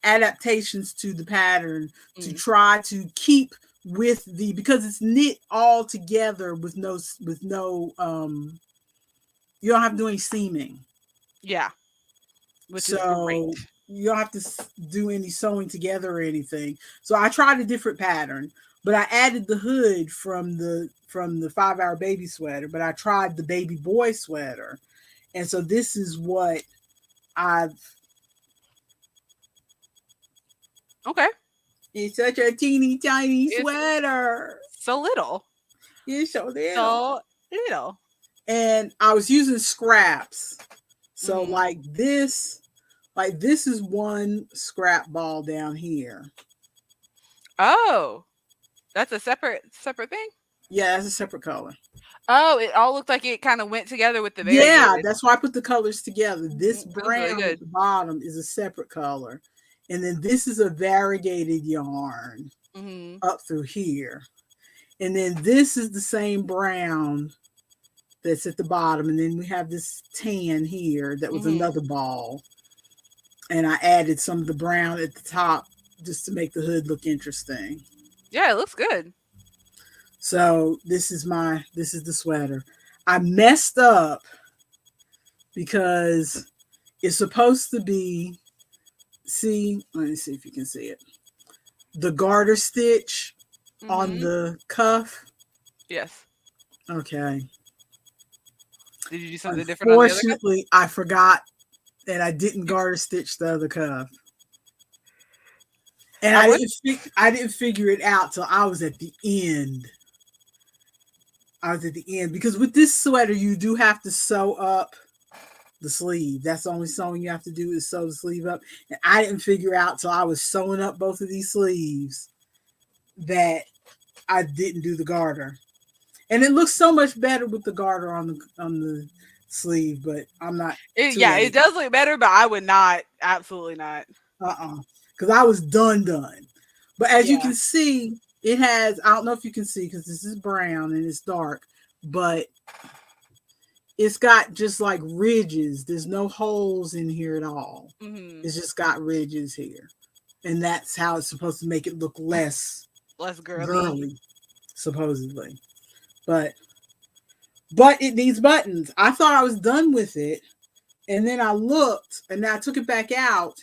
adaptations to the pattern to Mm. try to keep with the because it's knit all together with no you don't have to do any seaming. Yeah, which is great. So you don't have to do any sewing together or anything. So I tried a different pattern, but I added the hood from the 5 Hour Baby sweater, but I tried the baby boy sweater. And so this is what I've Okay. it's such a teeny tiny It's sweater. so little. It's so little. So little. And I was using scraps. So Mhm. like this is one scrap ball down here. Oh, that's a separate thing? Yeah, that's a separate color. Oh, it all looked like it kind of went together with the Yeah, variegated. that's why I put the colors together. This Mm, feels really brown at good. the bottom is a separate color. And then this is a variegated yarn Mhm. up through here. And then this is the same brown that's at the bottom. And then we have this tan here that was Mhm. another ball. And I added some of the brown at the top just to make the hood look interesting. Yeah, it looks good. So this is the sweater. I messed up because it's supposed to be see, let me see if you can see it. The garter stitch on Mhm. the cuff. Yes. Okay. Did you do something different on the other cuff? Unfortunately, I forgot and I didn't garter stitch the other cuff. And I would. I didn't figure it out till I was at the end. I was at the end because with this sweater you do have to sew up the sleeve. That's the only sewing you have to do is sew the sleeve up. And I didn't figure out till I was sewing up both of these sleeves that I didn't do the garter. And it looks so much better with the garter on the sleeve, but I'm not too Yeah, it late. does look better, but I would not. Absolutely not. Because I was done. But as you Yeah. can see, it has. I don't know if you can see because this is brown and it's dark, but it's got just like ridges. There's no holes in here at all. Mhm. It's just got ridges here, and that's how it's supposed to make it look less Less girly. girly, supposedly. But but it needs buttons. I thought I was done with it, and then I looked, and then I took it back out,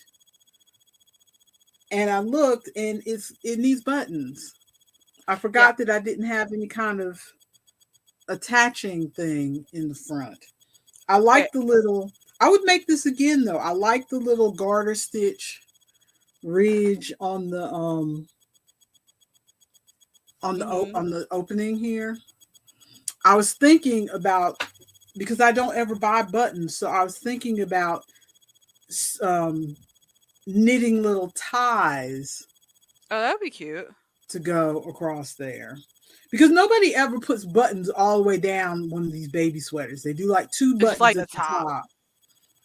and I looked, and it needs buttons. I Yeah. forgot that I didn't have any kind of attaching thing in the front. I Okay. like the little. I would make this again though. I like the little garter stitch ridge on the Mhm. on the opening here. I was thinking about, because I don't ever buy buttons, so I was thinking about um, knitting little ties Oh, that'd be cute. to go across there. Because nobody ever puts buttons all the way down one of these baby sweaters. They do like two It's just buttons like at the the top. top.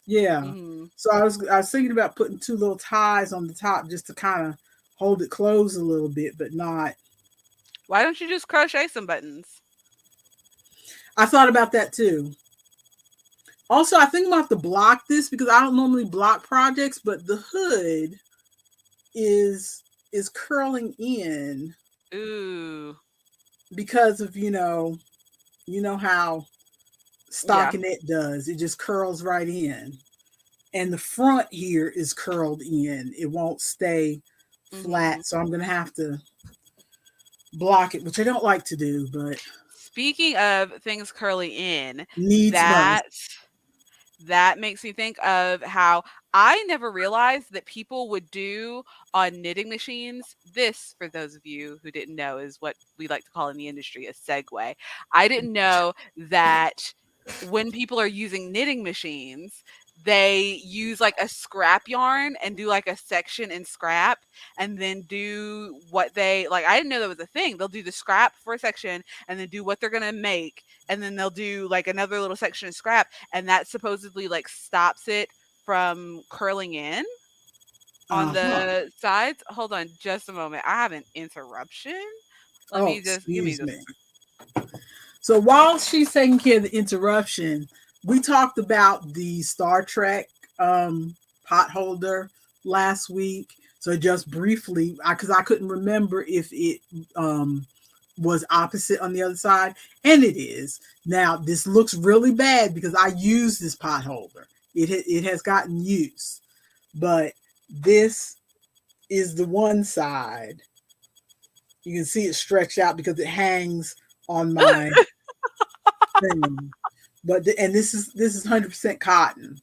Yeah. Mhm. So I was thinking about putting two little ties on the top just to kind of hold it closed a little bit, but not. Why don't you just crochet some buttons? I thought about that too. Also, I think I'm gonna have to block this because I don't normally block projects, but the hood is is curling in Ooh. because of, you know how Yeah. stockinette does. It just curls right in. And the front here is curled in. It won't stay Mhm. flat. So I'm gonna have to block it, which I don't like to do, but Speaking of things curly in, needs that must. that makes me think of how I never realized that people would do on knitting machines. This, for those of you who didn't know, is what we like to call in the industry a segue. I didn't know that when people are using knitting machines, they use like a scrap yarn and do like a section in scrap and then do what they like. I didn't know that was a thing. They'll do the scrap for a section and then do what they're going to make. And then they'll do like another little section of scrap and that supposedly like stops it from curling in on Uh-huh. the sides. Hold on just a moment. I have an interruption. Let Oh, me just give me excuse just me. So while she's taking care of the interruption, we talked about the Star Trek pot holder last week. So just briefly, because I couldn't remember if it um, was opposite on the other side, and it is. Now this looks really bad because I use this pot holder. It has gotten use, but this is the one side. You can see it stretched out because it hangs on my thing. But and this is 100% cotton.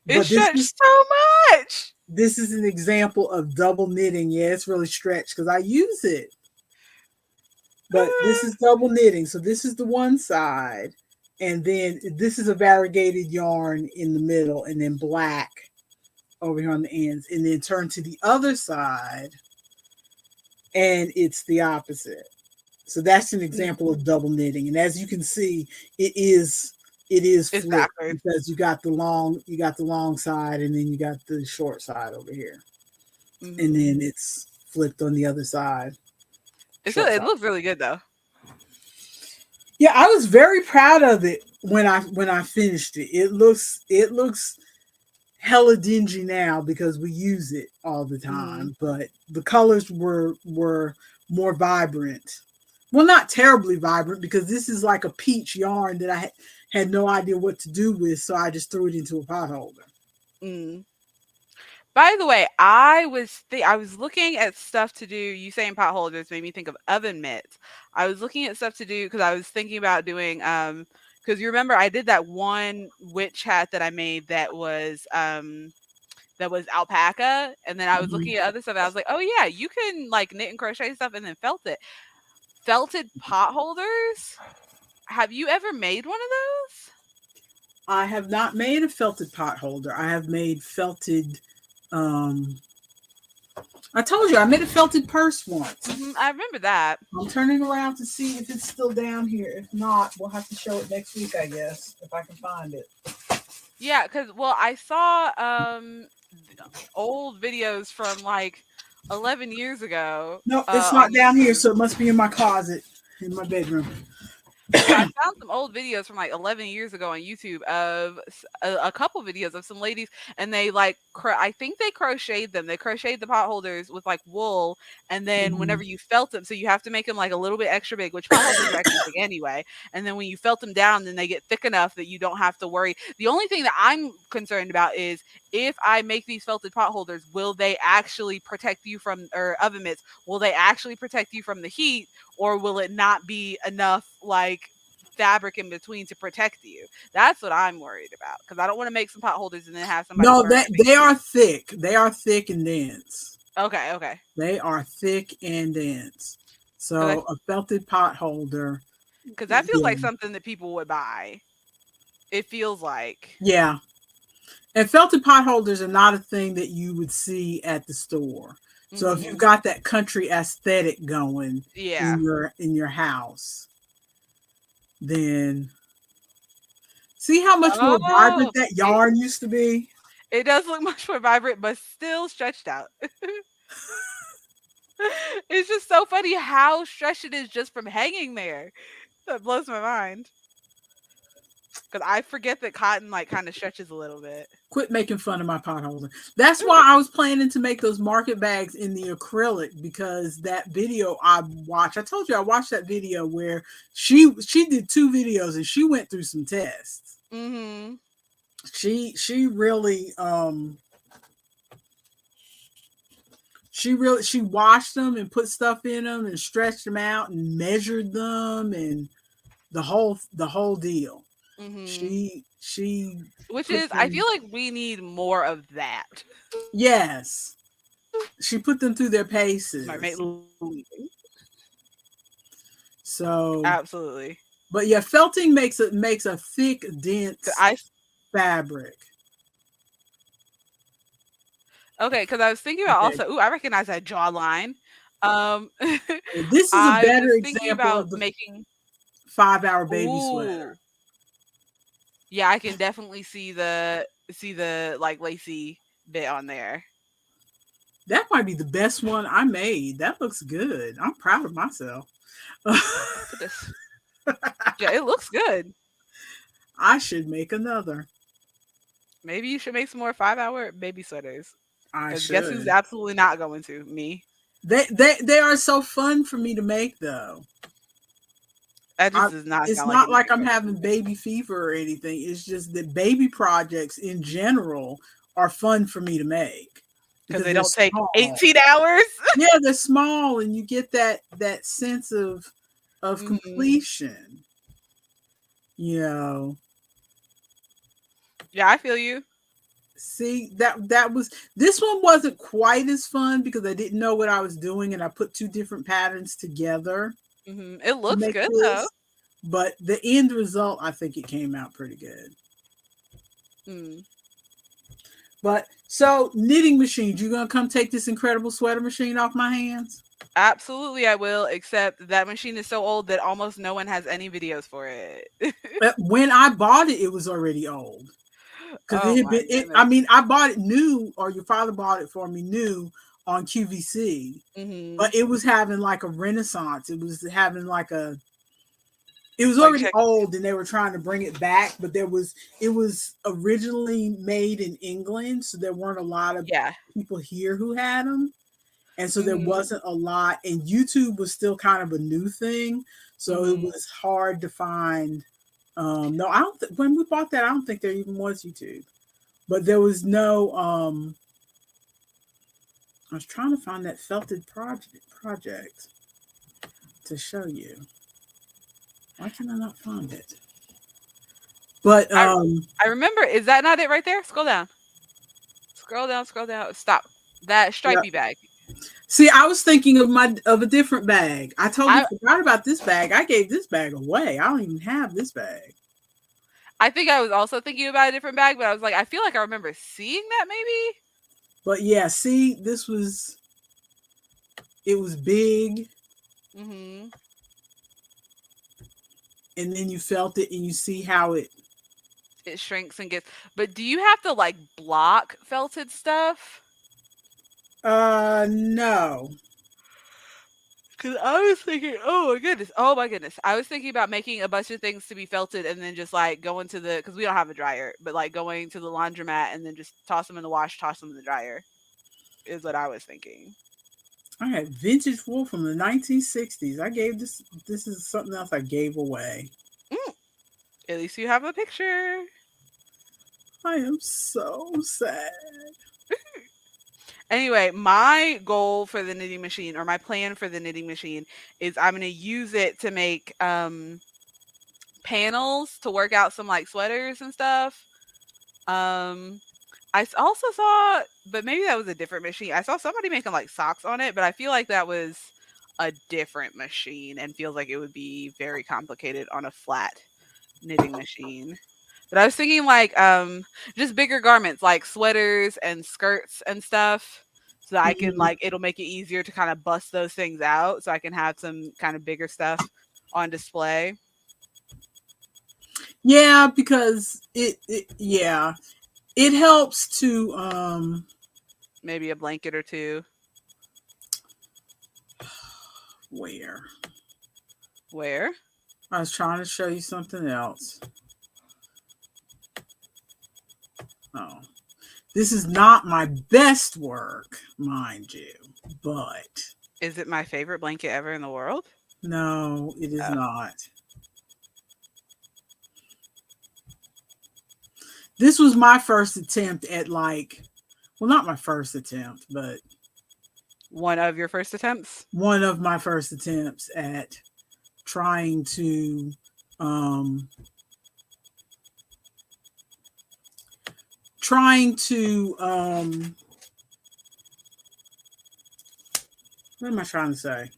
it But stretched so much. this is an example of double knitting. Yeah, it's really stretched because I use it. But this is double knitting. So this is the one side, and then this is a variegated yarn in the middle, and then black over here on the ends, and then turn to the other side, and it's the opposite. So that's an example of double knitting. And as you can see, it is it is It's flipped backwards. because you got the long side and then you got the short side over here. And Hmm. then it's flipped on the other side, short It side. looks really good though. Yeah, I was very proud of it when I finished it. It looks hella dingy now because we use it all the Hmm. time, but the colors were more vibrant. Well, not terribly vibrant because this is like a peach yarn that had no idea what to do with, so I just threw it into a pot holder. Mm. By the way, I was looking at stuff to do. You saying pot holders made me think of oven mitts. I was looking at stuff to do because I was thinking about doing because you remember I did that one witch hat that I made that was alpaca, and then I was Mhm. looking at other stuff. And I was like, oh yeah, you can like knit and crochet stuff and then felt it. Felted pot holders. Have you ever made one of those? I have not made a felted pot holder. I have made felted. Um, I told you I made a felted purse once. I remember that. I'm turning around to see if it's still down here. If not, we'll have to show it next week, I guess, if I can find it. Yeah, because well, I saw old videos from like 11 years ago No, it's on not down here, YouTube. so it must be in my closet in my bedroom. So I found some old videos from like 11 years ago on YouTube of a couple videos of some ladies, and they like I think they crocheted them. They crocheted the pot holders with like wool, and then Mhm. whenever you felt them, so you have to make them like a little bit extra big, which pot holders are extra big anyway. And then when you felt them down, then they get thick enough that you don't have to worry. The only thing that I'm concerned about is if I make these felted pot holders, will they actually protect you from or oven mitts? Will they actually protect you from the heat? Or will it not be enough like fabric in between to protect you? That's what I'm worried about because I don't want to make some pot holders and then have somebody No, burn that it. they are thick. They are thick and dense. Okay, okay. They are thick and dense. So a felted pot holder. Because that feels Yeah. like something that people would buy. It feels like. Yeah. And felted pot holders are not a thing that you would see at the store. So if you've Hmm. got that country aesthetic going Yeah. in your house, then see how much more vibrant Oh, that it, yarn used to be? it does look much more vibrant, but still stretched out. It's just so funny how stretched it is just from hanging there. That blows my mind. Because I forget that cotton like kind of stretches a little bit. Quit making fun of my pot holder. That's why I was planning to make those market bags in the acrylic, because that video I watched, I told you I watched that video where she did 2 videos and she went through some tests. Mm-hmm. She really she washed them and put stuff in them and stretched them out and measured them and the whole deal. Mm-hmm. She Which put is, I them, feel like we need more of that. yes, she put them through their Might make paces. So, absolutely. but yeah, felting makes a thick, 'Cause dense fabric. okay, because I was thinking about Okay, also. Ooh, I recognize that jawline. Um, this is a I better was thinking example about of the making. 5 hour baby sweater. Ooh, yeah, I can definitely see the like lacy bit on there. That might be the best one I made. That looks good. I'm proud of myself. Look at this. Yeah, it looks good. I should make another. Maybe you should make some more 5 hour baby sweaters. I Because guess who's should. absolutely not going to? Me. They are so fun for me to make though. That I, just does not it's sound like not like anything I'm you're going to having do. baby fever or anything. It's just that baby projects in general are fun for me to make Because because they they're don't take small. 18 hours. Yeah, they're small, and you get that sense of Hmm. completion. You know, Yeah, I feel you. see that was this one wasn't quite as fun because I didn't know what I was doing, and I put 2 different patterns together It to looks make good though. this. But the end result, I think it came out pretty good. Mm. But so knitting machines, you gonna come take this incredible sweater machine off my hands? Absolutely, I will. Except that machine is so old that almost no one has any videos for it. But when I bought it, it was already old because it Oh had my been. It. I goodness. mean, I bought it new, or your father bought it for me new on QVC, Hmm. but it was having like a renaissance. It was having like a. It was Like already check. old, and they were trying to bring it back, but it was originally made in England, so there weren't a lot of Yeah. people here who had them. And so there Hmm. wasn't a lot, and YouTube was still kind of a new thing, so it Hmm. was hard to find. No, I don't. When we bought that, I don't think there even was YouTube, but there was no. I was trying to find that felted project to show you. Why can I not find it? But I I remember. Is that not it right there? Scroll down. Scroll down. Scroll down. Stop. That yeah. stripey bag. See, I was thinking of a different bag. I totally I forgot about this bag. I gave this bag away. I don't even have this bag. I think I was also thinking about a different bag, but I was like, I feel like I remember seeing that maybe. But yeah, see, this was it was big, Hmm. and then you felt it and you see how it It shrinks and gets. But do you have to like block felted stuff? no. Because I was thinking, oh my goodness, I was thinking about making a bunch of things to be felted and then just like going to the because we don't have a dryer, but like going to the laundromat and then just toss them in the wash, toss them in the dryer is what I was thinking. I had vintage wool from the 1960s. I gave this is something else I gave away. Mm, at least you have a picture. I am so sad. Anyway, my goal for the knitting machine or my plan for the knitting machine is I'm going to use it to make panels to work out some like sweaters and stuff. Um also saw, but maybe that was a different machine. I saw somebody making like socks on it, but I feel like that was a different machine and feels like it would be very complicated on a flat knitting machine. But I was thinking like just bigger garments like sweaters and skirts and stuff. So that I can Mhm. like it'll make it easier to kind of bust those things out so I can have some kind of bigger stuff on display. Yeah, because yeah, it helps to Maybe a blanket or two. where Where? I was trying to show you something else. Oh, this is not my best work, mind you, but Is it my favorite blanket ever in the world? no, it is Oh, not. This was my first attempt at like, well, not my first attempt, but one of your first attempts? one of my first attempts at trying to um trying to what am I trying to say?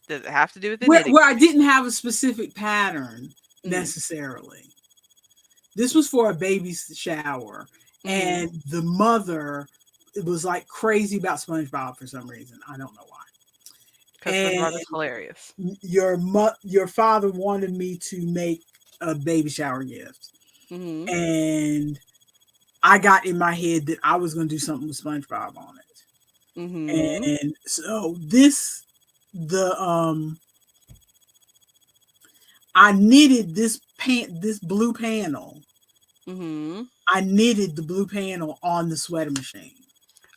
Does it have to do with the knitting? Where I didn't have a specific pattern Mm-hmm. necessarily. This was for a baby's shower, Mm-hmm. and the mother was like crazy about SpongeBob for some reason. I don't know why. Because And SpongeBob is hilarious. your father wanted me to make a baby shower gift, Mm-hmm. and I got in my head that I was going to do something with SpongeBob on Mm-hmm. it. And so the I knitted this blue panel. Mm-hmm. I knitted the blue panel on the sweater machine.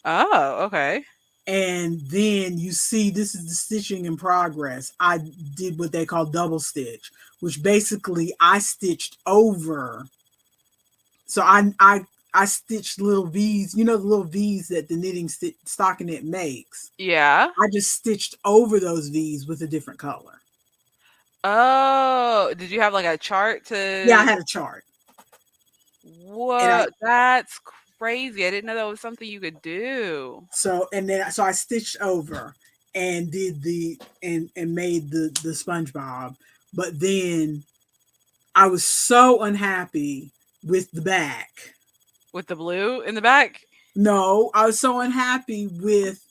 Oh, okay. And then you see this is the stitching in progress. I did what they call double stitch, which basically I stitched over. So I stitched little V's, you know, the little V's that the stockinette makes. Yeah. I just stitched over those V's with a different color. Oh, did you have like a chart Yeah, I to had a chart. And I what? That's crazy. I didn't know that was something you could do. so I stitched over and did and made the SpongeBob. But then I was so unhappy with the back. With the blue in the back? No, I was so unhappy with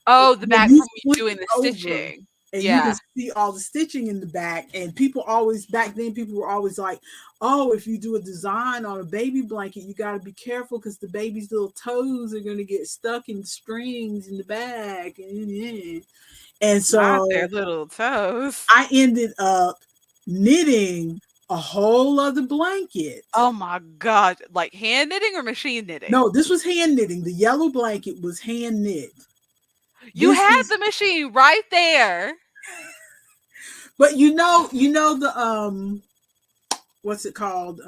Oh, the when back you from you flip doing it the over stitching. and you can Yeah. see all the stitching in the back. And people always back then people were always like, "Oh, if you do a design on a baby blanket, you got to be careful because the baby's little toes are going to get stuck in strings in the back." And Not their so little toes. I ended up knitting a whole other blanket. Oh my god. Like hand knitting or machine knitting? No, this was hand knitting. The yellow blanket was hand knit. You This had is, the machine right there. but you know the what's it called?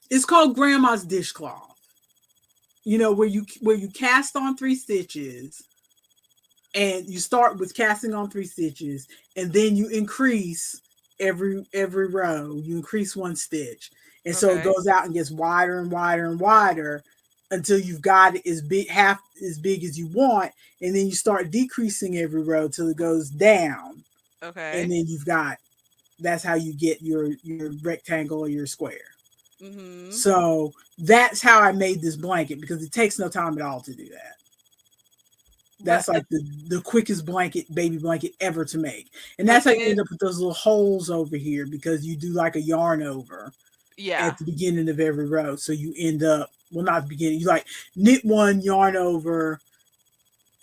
It's called grandma's dishcloth. You know where you cast on 3 stitches, and you start with casting on 3 stitches, and then you increase every row. You increase 1 stitch, and so it Okay. goes out and gets wider and wider and wider until you've got it as big half as big as you want, and then you start decreasing every row till it goes down, and Okay. then you've got that's how you get your rectangle or your square. Mhm. So that's how I made this blanket because it takes no time at all to do that. But That's like the quickest blanket, baby blanket ever to make. And the that's how thing you is end up with those little holes over here because you do like a yarn over yeah. at the beginning of every row. So you end up, well, not the beginning, you like knit one, yarn over,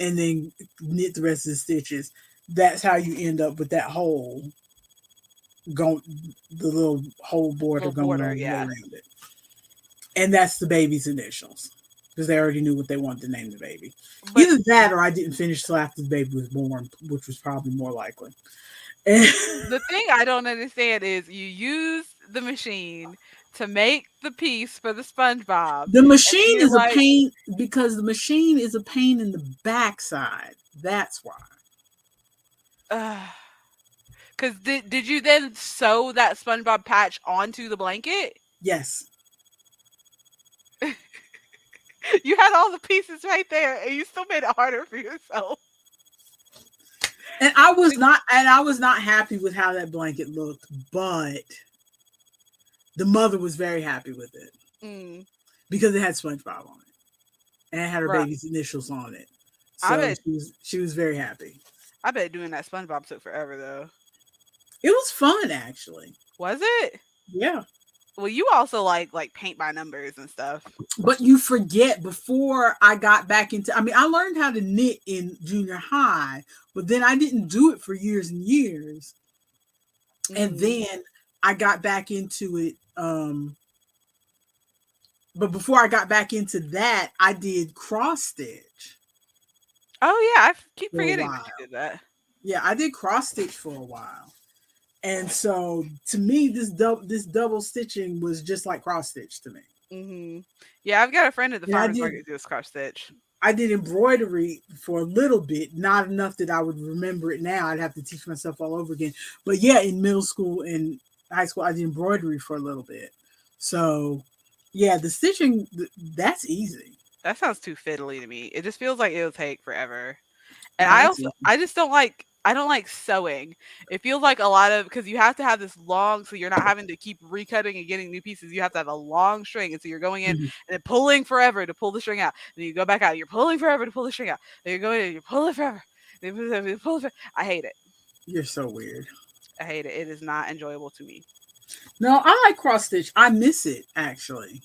and then knit the rest of the stitches. That's how you end up with that hole going, the little hole border Little going border, all the way yeah. around it. And that's the baby's initials because they already knew what they wanted to name the baby. But Either that or I didn't finish till after the baby was born, which was probably more likely. And the thing I don't understand is you use the machine to make the piece for the SpongeBob, the and then machine you're is a like, pain because the machine is a pain in the backside. That's why. because did you then sew that SpongeBob patch onto the blanket? Yes. You had all the pieces right there, and you still made it harder for yourself. And I was not happy with how that blanket looked, but the mother was very happy with it Mm, because it had SpongeBob on it and it had her right. baby's initials on it. I So bet. she was very happy. I bet doing that SpongeBob took forever though. It was fun actually. Was it? Yeah. Well, you also like paint by numbers and stuff. But you forget before I got back into, I mean, I learned how to knit in junior high, but then I didn't do it for years and years. And Mm. then I got back into it. But before I got back into that, I did cross stitch Oh yeah, keep for a forgetting that while. you did that. Yeah, I did cross stitch for a while. And so to me, this double stitching was just like cross stitch to me. Hmm. Yeah, I've got a friend at the And I farmers did market who does cross stitch. I did embroidery for a little bit, not enough that I would remember it now. I'd have to teach myself all over again. But yeah, in middle school and high school, I did embroidery for a little bit. So yeah, the stitching that's easy. That sounds too fiddly to me. It just feels like it'll take forever. And No, it's easy. I just don't like I don't like sewing. It feels like a lot of because you have to have this long so you're not having to keep recutting and getting new pieces. You have to have a long string. And so you're going in and Mhm. then pulling forever to pull the string out. Then you go back out. You're pulling forever to pull the string out. Then you're going in, you're pulling forever. Then you pull it forever. I hate it. You're so weird. I hate it. It is not enjoyable to me. No, I like cross stitch. I miss it actually.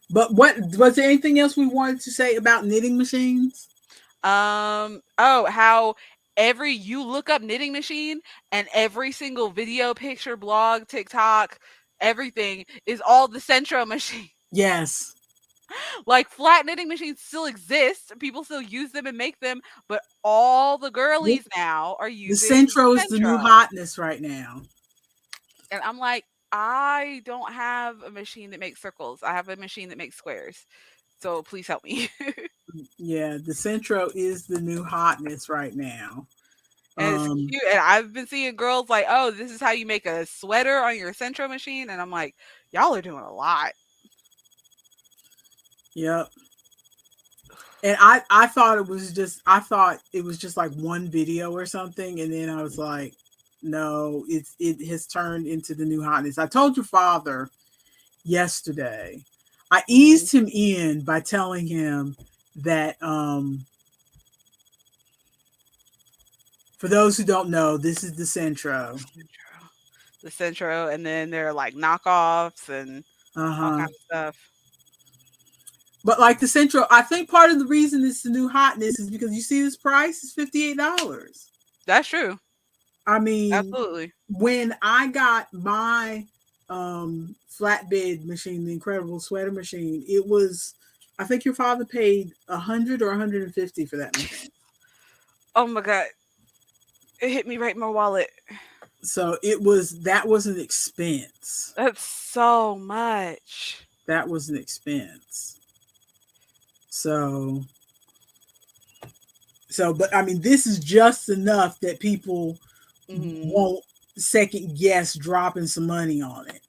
But what was there anything else we wanted to say about knitting machines? Oh, how every you look up knitting machine and every single video, picture, blog, TikTok, everything is all the Centro machine. Yes. Like flat knitting machines still exist. People still use them and make them, but all the girlies now are The using the Centro is the new Centro. hotness right now. And I'm like, I don't have a machine that makes circles. I have a machine that makes squares. So please help me. Yeah, the Centro is the new hotness right now. And it's Um, cute. And I've been seeing girls like, oh, this is how you make a sweater on your Centro machine. And I'm like, y'all are doing a lot. yep. And I thought it was just like one video or something, and then I was like, no, it has turned into the new hotness. I told your father yesterday. I Mhm. eased him in by telling him that for those who don't know, this is the Centro. Centro. The Centro. And then there are like knockoffs and all Uh-huh. kinds of stuff. But like the Centro, I think part of the reason it's the new hotness is because you see this price is $58. That's true. I mean, Absolutely. when I got my flatbed machine, the incredible sweater machine, it was I think your father paid 100 or 150 for that machine. Oh my God. It hit me right in my wallet. So that was an expense. That's so much. That was an expense. So but I mean this is just enough that people Hmm. won't second guess dropping some money on it.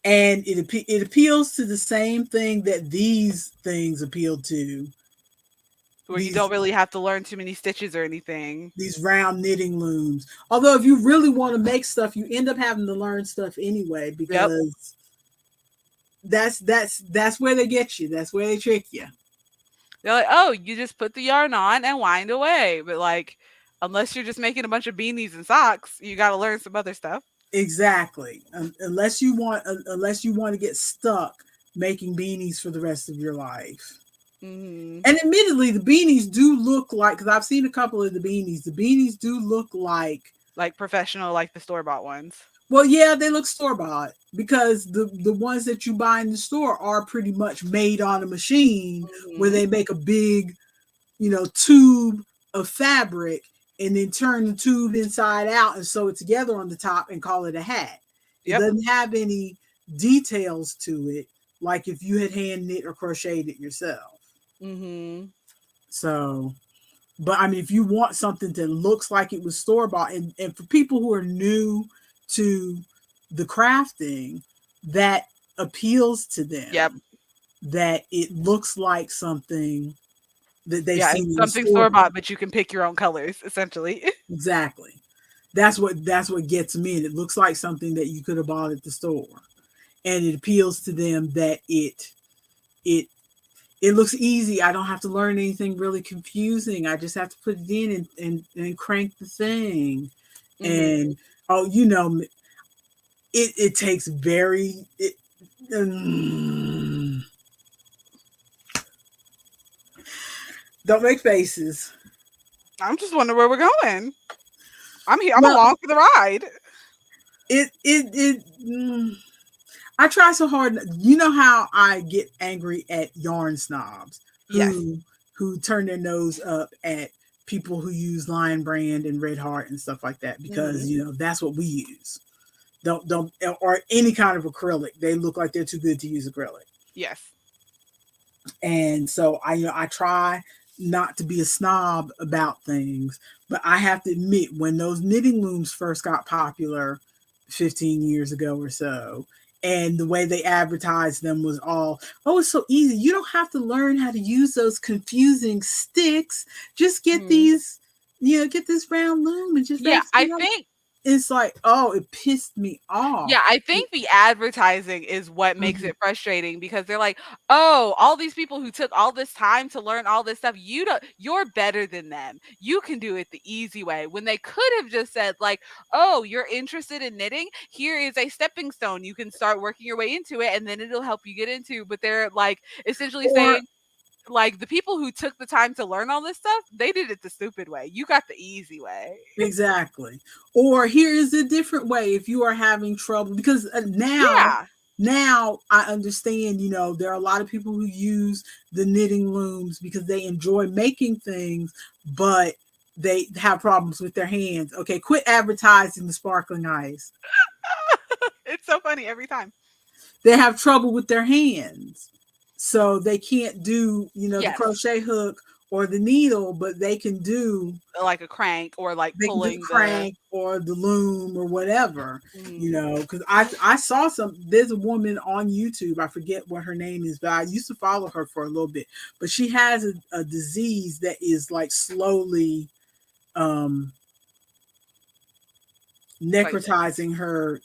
And it appeals to the same thing that these things appeal to. Where you These don't really have to learn too many stitches or anything. these round knitting looms. Although if you really want to make stuff, you end up having to learn stuff anyway Yep. because that's where they get you. That's where they trick you. They're like, oh, you just put the yarn on and wind away. But like, unless you're just making a bunch of beanies and socks, you got to learn some other stuff. Exactly. Unless you want to get stuck making beanies for the rest of your life. Hmm. And admittedly, the beanies do look like because I've seen a couple of the beanies. The beanies do look like Like professional, like the store bought ones. well, yeah, they look store bought because the ones that you buy in the store are pretty much made on a machine where Hmm. they make a big, tube of fabric and then turn the tube inside out and sew it together on the top and call it a hat. It Yep. doesn't have any details to it like if you had hand knit or crocheted it yourself. Hmm. So, but I mean, if you want something that looks like it was store bought, and for people who are new to the crafting, that appeals to Yep. them. that it looks like something that they've Yeah, it's seen in the something store. store bought, but you can pick your own colors, essentially. Exactly. That's what gets me. And it looks like something that you could have bought at the store. And it appeals to them that it it looks easy. I don't have to learn anything really confusing. I just have to put it in and crank the thing. Mhm. And oh, you know, it takes very mm, don't make faces. I'm just wondering where we're going. I'm here. I'm Well, along for the ride. it I try so hard. You know how I get angry at yarn snobs Yes. who turn their nose up at people who use Lion Brand and Red Heart and stuff like that because Mhm. you know that's what we use. Don't or any kind of acrylic. They look like they're too good to use acrylic. Yes. And so I, you know, I try not to be a snob about things, but I have to admit when those knitting looms first got popular 15 years ago or so, and the way they advertised them was all, oh, it's so easy. You don't have to learn how to use those confusing sticks. Just get Mhm. these, you know, get this round loom and just Yeah, that's, I you know, think it's like, oh, it pissed me off. Yeah, I think the advertising is what makes Mhm. it frustrating because they're like, "Oh, all these people who took all this time to learn all this stuff, you're better than them. You can do it the easy way." When they could have just said like, "Oh, you're interested in knitting? Here is a stepping stone. You can start working your way into it and then it'll help you get into." But they're like essentially Or saying like the people who took the time to learn all this stuff, they did it the stupid way. You got the easy way. exactly. Or here is a different way if you are having trouble because Yeah. now I understand, you know, there are a lot of people who use the knitting looms because they enjoy making things, but they have problems with their hands. Okay, quit advertising the sparkling ice. It's so funny every time. They have trouble with their hands. So they can't do, you know, the Yes. crochet hook or the needle, but Like a crank or like they can do the pulling the crank or the loom or whatever, you mhm. know, because I saw some, there's a woman on YouTube, I forget what her name is, but I used to follow her for a little bit, but she has a disease that is like slowly um Like necrotizing her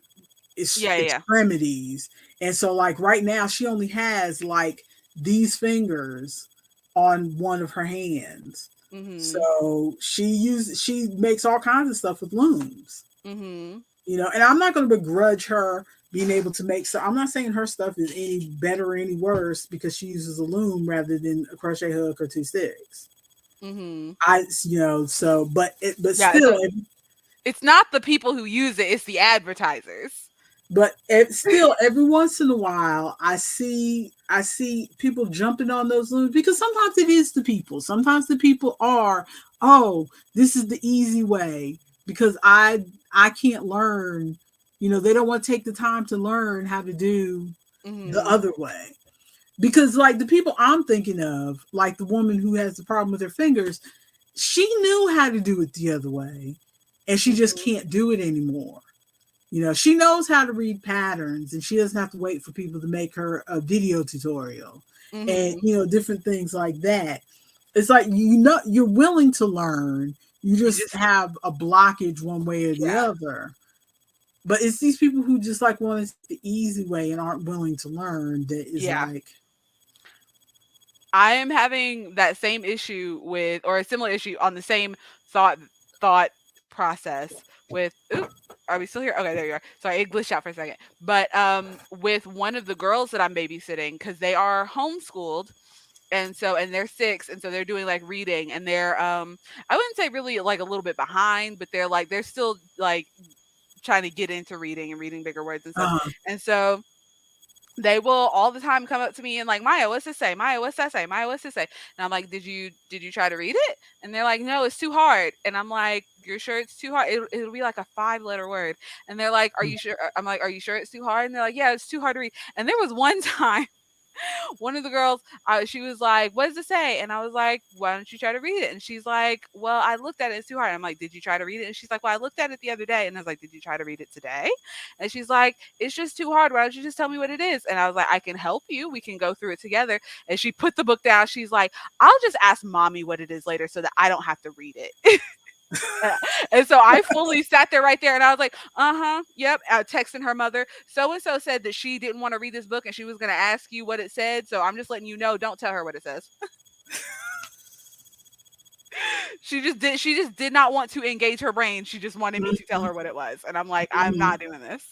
yeah, yeah, yeah. extremities. And so like right now she only has like these fingers on one of her hands. Mhm. So she makes all kinds of stuff with looms. Mhm. You know, and I'm not going to begrudge her being able to make, so I'm not saying her stuff is any better or any worse because she uses a loom rather than a crochet hook or two sticks. Mhm. I, you know, so but Yeah, still it's not the people who use it, it's the advertisers. still every once in a while I see people jumping on those looms because sometimes it is the people, sometimes the people are, oh, this is the easy way because I can't learn, you know, they don't want to take the time to learn how to do the Mhm. other way because like the people I'm thinking of, like the woman who has the problem with her fingers, she knew how to do it the other way and she just Mhm. can't do it anymore. You know, she knows how to read patterns and she doesn't have to wait for people to make her a video tutorial and, Mhm. you know, different things like that. It's like, you know, you're willing to learn. You You just just have a blockage one way or the yeah. other. But it's these people who just like want to take the easy way and aren't willing to learn that is Yeah. like, I am having that same issue with or a similar issue on the same thought process with oop, are we still here? Okay, there you are. Sorry, it glitched out for a second. But with one of the girls that I'm babysitting, because they are homeschooled, and so and they're 6, and so they're doing like reading, and they're I wouldn't say really like a little bit behind, but they're still like trying to get into reading and reading bigger words and stuff. uh, And so they will all the time come up to me and like, Maya, what's this say? Maya, what's that say? Maya, what's this say? And I'm like, did you try to read it? And they're like, no, it's too hard. And I'm like, you're sure it's too hard? It'll be like a 5 letter word. And they're like, are you sure? I'm like, are you sure it's too hard? And they're like, yeah, it's too hard to read. And there was one time One of the girls, she was like, "What does it say?" And I was like, "Why don't you try to read it?" And she's like, "Well, I looked at it. It's too hard." I'm like, "Did you try to read it?" And she's like, "Well, I looked at it the other day." And I was like, "Did you try to read it today?" And she's like, "It's just too hard. Why don't you just tell me what it is?" And I was like, "I can help you. We can go through it together." And she put the book down. She's like, "I'll just ask mommy what it is later so that I don't have to read it." Uh, and so I fully sat there right there and I was like, yep, texting her mother. So and so said that she didn't want to read this book and she was going to ask you what it said. So I'm just letting you know, don't tell her what it says. She just did not want to engage her brain. She just wanted me to tell her what it was. And I'm like, I'm Mhm. not doing this.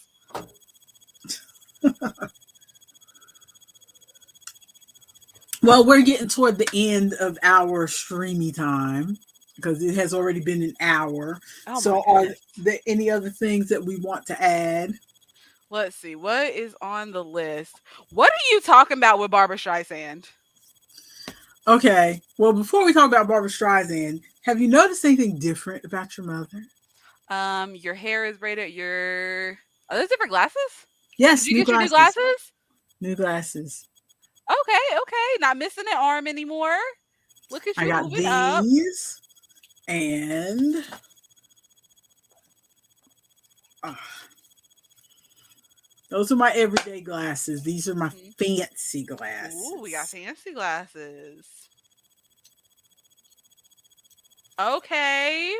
Well, we're getting toward the end of our streamy time because it has already been an hour. Oh my So, are goodness. there any other things that we want to add? Let's see. What is on the list? What are you talking about with Barbara Streisand? Okay. Well, before we talk about Barbara Streisand, have you noticed anything different about your mother? Your hair is braided. Are those different glasses? Did Yes, you new get your new glasses. glasses? New glasses. Okay, okay. Not missing an arm anymore. Look at I you got moving up. these, and uh, those are my everyday glasses. These are my Mhm. fancy Ooh, we got glasses. fancy glasses. Okay.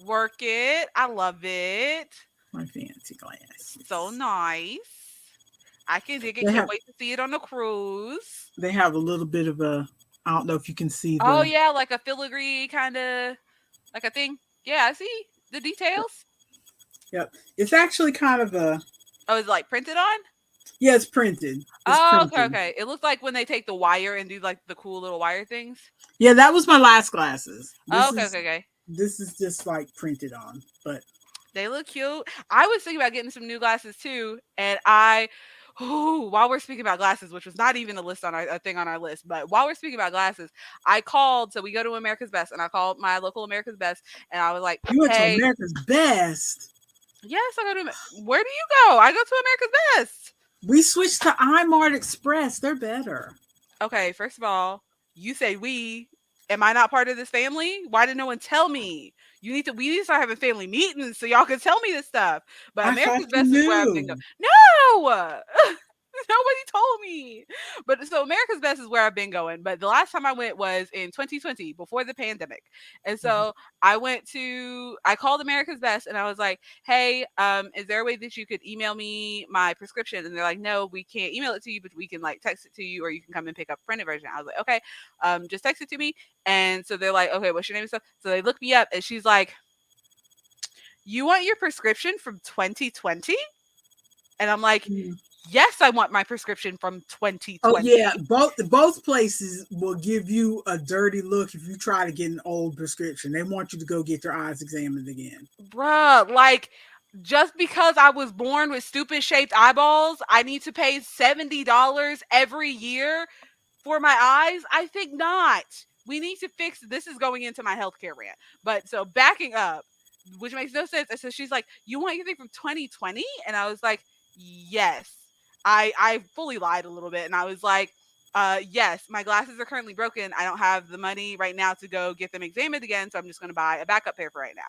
Work it. I love it. My fancy So glasses. nice. I can dig it. They Can't have wait to see it on the cruise. they have a little bit of a. I don't know if you can see Oh the. yeah, like a filigree kind of like a thing. Yeah, I see the details. Yep, it's actually kind of a. Oh, is it like printed on? Yeah, it's printed. It's Oh, okay, printed. okay. It looks like when they take the wire and do like the cool little wire things. Yeah, that was my last glasses. Oh, okay, okay, okay. This is just like printed on, but They look cute. I was thinking about getting some new glasses too, and while we're speaking about glasses, which was not even a thing on our list, but while we're speaking about glasses, I called. So we go to America's Best, and I called my local America's Best, and I was like, you went to "Hey, America's Best. yes, I go to. Where do you go? I go to America's Best." We switched to iMart Express. They're better. Okay, first of all, you say we. Am I not part of this family? Why did no one tell me? We need to start having family meetings so y'all can tell me this stuff. But I thought America's you Best is where I've been going. knew. No! Nobody told me. But so America's Best is where I've been going. But the last time I went was in 2020 before the pandemic. And Mhm. so I called America's Best and I was like, "Hey, is there a way that you could email me my prescription?" And they're like, "No, we can't email it to you, but we can like text it to you or you can come and pick up a printed version." I was like, "Okay, just text it to me." And so they're like, "Okay, what's your name and stuff?" So they look me up and she's like, "You want your prescription from 2020?" And I'm like, Mhm. "Yes, I want my prescription from Oh yeah, 2020." both places will give you a dirty look if you try to get an old prescription. They want you to go get your eyes examined again. Bruh, like just because I was born with stupid shaped eyeballs, I need to pay $70 every year for my eyes? I think not. We need to fix this is going into my healthcare rant. But so backing up, which makes no sense. And so she's like, "You want your thing from 2020?" And I was like, "Yes." I fully lied a little bit and I was like, yes, my glasses are currently broken. I don't have the money right now to go get them examined again, so I'm just going to buy a backup pair for right now.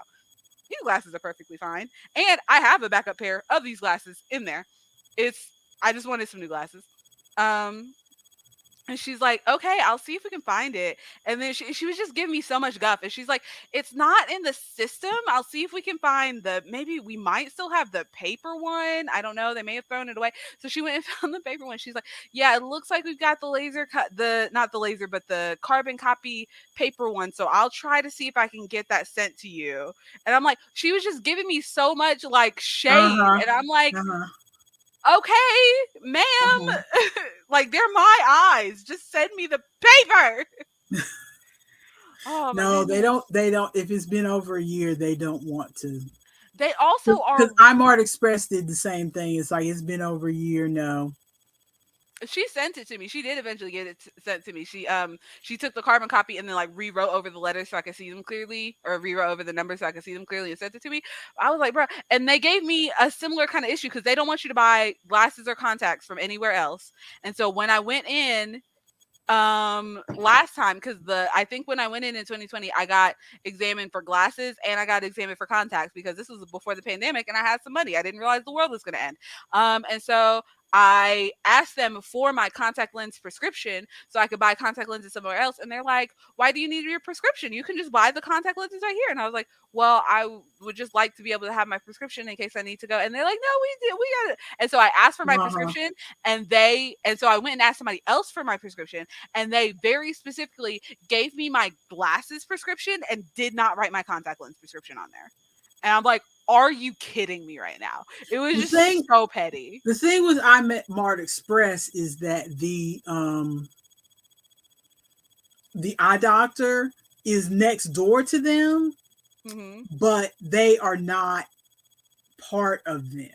These glasses are perfectly fine. And I have a backup pair of these glasses in there. I just wanted some new glasses. Um, and she's like, "Okay, I'll see if we can find it." And then she was just giving me so much guff. And she's like, "It's not in the system. I'll see if we can find maybe we might still have the paper one. I don't know. They may have thrown it away." So she went and found the paper one. She's like, "Yeah, it looks like we've got the laser cut, not the laser, but the carbon copy paper one. So I'll try to see if I can get that sent to you." And I'm like, she was just giving me so much like Uh shade. huh. And I'm like, Uh huh. "Okay, Uh ma'am, huh. like they're my eyes. Just send me the paper." Oh my No, they goodness. don't. They don't. If it's been over a year, they don't want to. They also are Because iMart Express did the same thing. It's like it's been over a year. No. She sent it to me. She did eventually get it sent to me. She took the carbon copy and then like rewrote over the letters so I could see them clearly, or rewrote over the numbers so I could see them clearly and sent it to me. I was like, bro, and they gave me a similar kind of issue because they don't want you to buy glasses or contacts from anywhere else. And so when I went in last time, because the I think when I went in 2020 I got examined for glasses and I got examined for contacts because this was before the pandemic and I had some money. I didn't realize the world was going to end. And so I asked them for my contact lens prescription so I could buy contact lenses somewhere else, and they're like, why do you need your prescription? You can just buy the contact lenses right here. And I was like, well, would just like to be able to have my prescription in case I need to go. And they're like, no, we got it. And so I asked for my Uh-huh. prescription, and so I went and asked somebody else for my prescription, and they very specifically gave me my glasses prescription and did not write my contact lens prescription on there. And I'm like, are you kidding me right now? It was The just thing so petty. the thing with I Met Mart Express is that the eye doctor is next door to them, Hmm. but they are not part of them.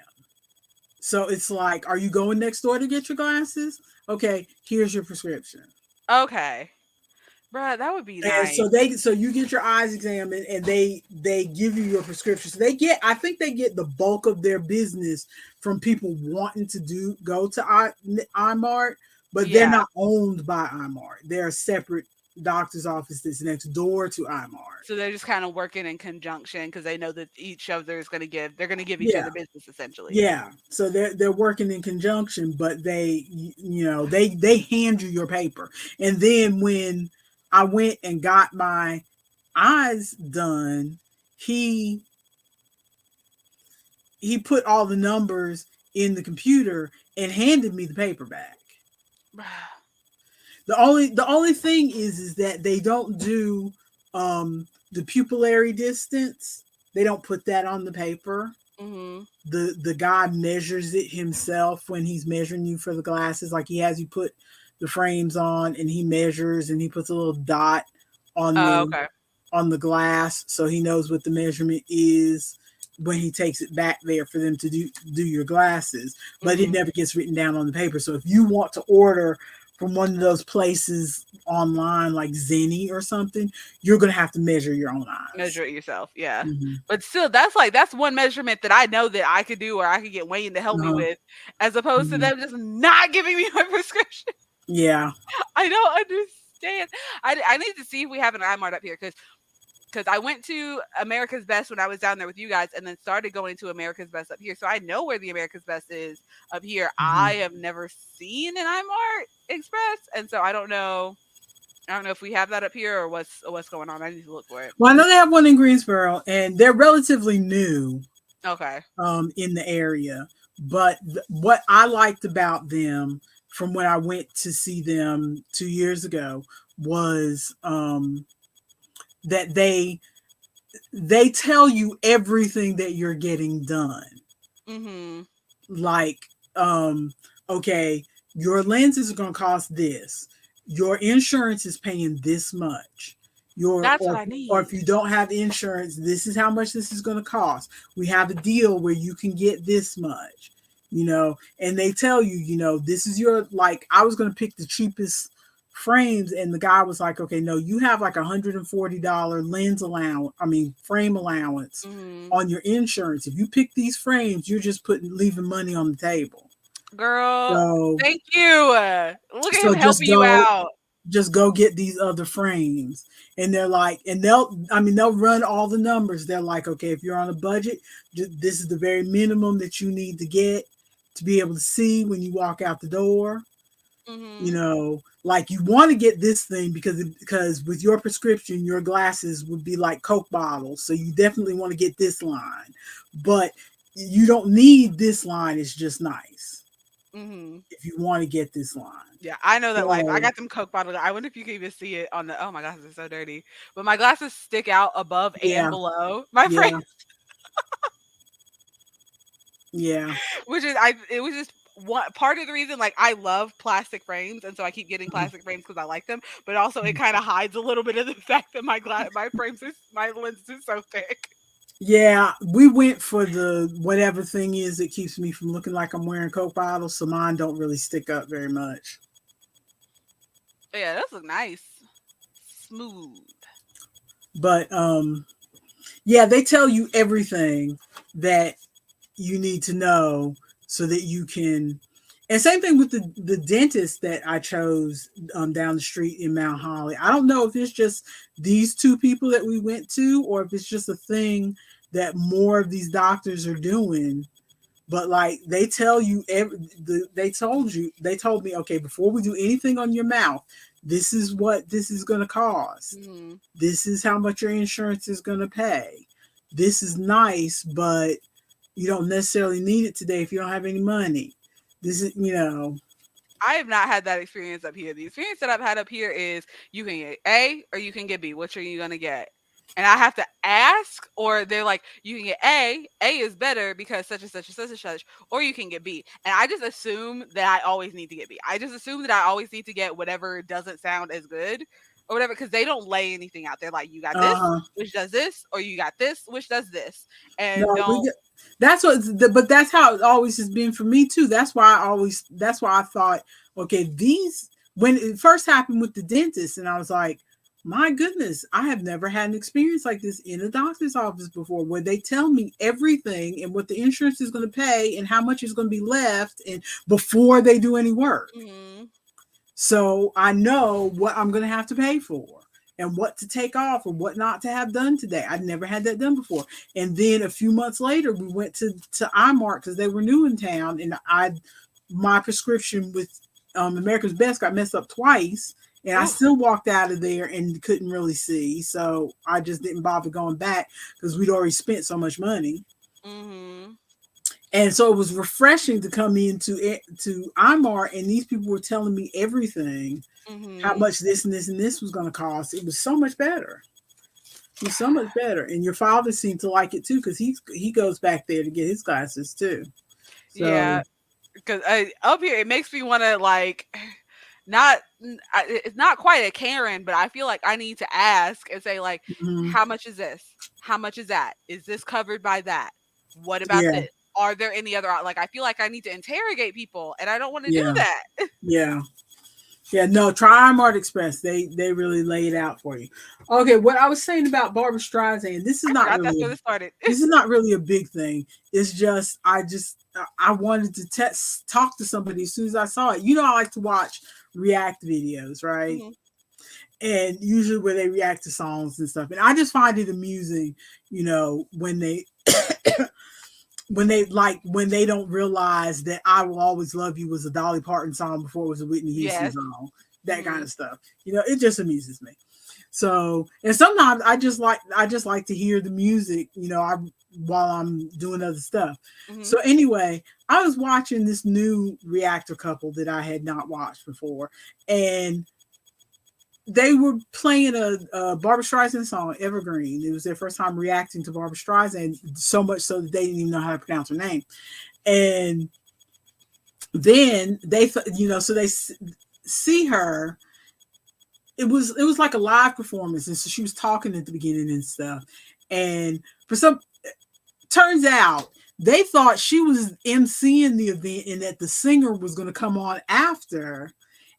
So it's like, are you going next door to get your glasses? Okay, here's your prescription. Okay. Bruh, that would be And nice. so you get your eyes examined and they give you your prescription. So they get, I think they get the bulk of their business from people wanting to go to iMart, but they're Yeah. not owned by iMart. They're a separate doctor's office that's next door to iMart. So they're just kind of working in conjunction because they know that each other is going to they're going to give each Yeah. other business essentially. Yeah. So they're working in conjunction, but they hand you your paper. And then when I went and got my eyes done, he he put all the numbers in the computer and handed me the paper back. Bruh. The only thing is that they don't do the pupillary distance. They don't put that on the paper. Mhm. The guy measures it himself when he's measuring you for the glasses. Like he has you put the frames on and he measures and he puts a little dot on Oh, the okay. glass so he knows what the measurement is when he takes it back there for them to do your glasses, but it Mhm. never gets written down on the paper. So if you want to order from one of those places online like Zenny or something, you're going to have to measure your own eyes. Measure it yourself, yeah. Mm-hmm. But still, that's one measurement that I know that I could do or I could get Wayne to help me Uh-huh. with, as opposed to Mm-hmm. them just not giving me my prescription. Yeah. I don't understand. I need to see if we have an iMart up here because I went to America's Best when I was down there with you guys, and then started going to America's Best up here. So I know where the America's Best is up here. Mm-hmm. I have never seen an iMart Express, and so I don't know. I don't know if we have that up here or what's going on. I need to look for it. Well, I know they have one in Greensboro, and they're relatively new Okay. in the area. But what I liked about them from when I went to see them 2 years ago was that they tell you everything that you're getting done. Mhm. Like, okay, your lenses are going to cost this. Your insurance is paying this much. Your That's what I or if need. you don't have insurance, this is how much this is going to cost. We have a deal where you can get this much, and they tell you, this is your, like, I was going to pick the cheapest frames, and the guy was like, okay, no, you have like $140 lens allowance, I mean frame allowance Mhm. on your insurance. If you pick these frames, you're just leaving money on the table. Girl, So thank you. Look at so him helping you out. just go get these other frames. And they're like, and they'll run all the numbers. They're like, okay, if you're on a budget, this is the very minimum that you need to get to be able to see when you walk out the door. Mhm. Like you want to get this thing because with your prescription, your glasses would be like Coke bottles. So you definitely want to get this line, but you don't need this line. It's just nice Mhm. if you want to get this line. Yeah, I know that life. I So got them Coke bottles. I wonder if you can even see it on the. Oh my glasses are so dirty, but my glasses stick out above and yeah, below my frame, yeah, yeah. which is I. It was just one part of the reason. Like I love plastic frames, and so I keep getting plastic frames because I like them. But also, it kind of hides a little bit of the fact that my frames are my lenses are so thick. Yeah, we went for the whatever thing is that keeps me from looking like I'm wearing Coke bottles, so mine don't really stick up very much. Yeah, those look nice. Smooth. But yeah, they tell you everything that you need to know so that you can. And same thing with the dentist that I chose down the street in Mount Holly. I don't know if it's just these two people that we went to, or if it's just a thing that more of these doctors are doing. But like they tell you, they told me, okay, before we do anything on your mouth, this is what this is going to cost. Hmm. This is how much your insurance is going to pay. This is nice, but you don't necessarily need it today if you don't have any money. This is, I have not had that experience up here. The experience that I've had up here is you can get A or you can get B. Which are you gonna get? And I have to ask, or they're like, you can get A. A is better because such and such and such and such, or you can get B. And I just assume that I always need to get B. I just assume that I always need to get whatever doesn't sound as good or whatever, because they don't lay anything out. They're like, you got this, uh, which does this, or you got this, which does this, and no, we don't. get, that's what, but that's how it always has been for me too. That's why I thought, okay, when it first happened with the dentist, and I was like, my goodness, I have never had an experience like this in a doctor's office before, where they tell me everything and what the insurance is going to pay and how much is going to be left, and before they do any work. Mhm. So I know what I'm going to have to pay for and what to take off or what not to have done today. I'd never had that done before. And then a few months later, we went to iMart because they were new in town, and my prescription with America's Best got messed up twice, and I Ooh. still walked out of there and couldn't really see. So I just didn't bother going back because we'd already spent so much money. Mhm. And so it was refreshing to come into to iMart, and these people were telling me everything, how Mhm. much this and this and this was going to cost. It was so much better. It was so much better, and your father seemed to like it too because he goes back there to get his glasses too. Yeah, So because up here it makes me want to like not it's not quite a Karen, but I feel like I need to ask and say like, mhm, how much is this? How much is that? Is this covered by that? What about yeah, this? Are there any other like I feel like I need to interrogate people and I don't want to do yeah, that. yeah. Yeah, no, try iMart Express. They really lay it out for you. Okay, what I was saying about Barbara Streisand, I forgot that's where this started. this is not really a big thing. It's just I wanted to talk to somebody as soon as I saw it. You know, I like to watch react videos, right? Mhm. And usually where they react to songs and stuff. And I just find it amusing, when they when they don't realize that "I Will Always Love You" was a Dolly Parton song before it was a Whitney Houston Yes. song. That kind Mhm. of stuff. It just amuses me. So, and sometimes I just like to hear the music, while I'm doing other stuff. Mhm. So anyway, I was watching this new reactor couple that I had not watched before, and they were playing a Barbra Streisand song, Evergreen. It was their first time reacting to Barbra Streisand, so much so that they didn't even know how to pronounce her name. And then so they see her. It was like a live performance, and so she was talking at the beginning and stuff. And for some, turns out they thought she was emceeing the event and that the singer was going to come on after.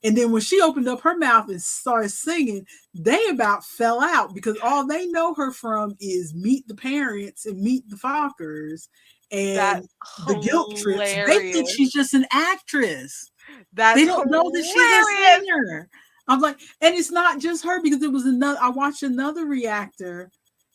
And then when she opened up her mouth and started singing, they about fell out because all they know her from is Meet the Parents and Meet the Fockers That's and the Guilt Trips. They think hilarious. she's just an actress. They That's don't know that she's a hilarious. singer. I'm like, and it's not just her because there was another. I watched another reactor,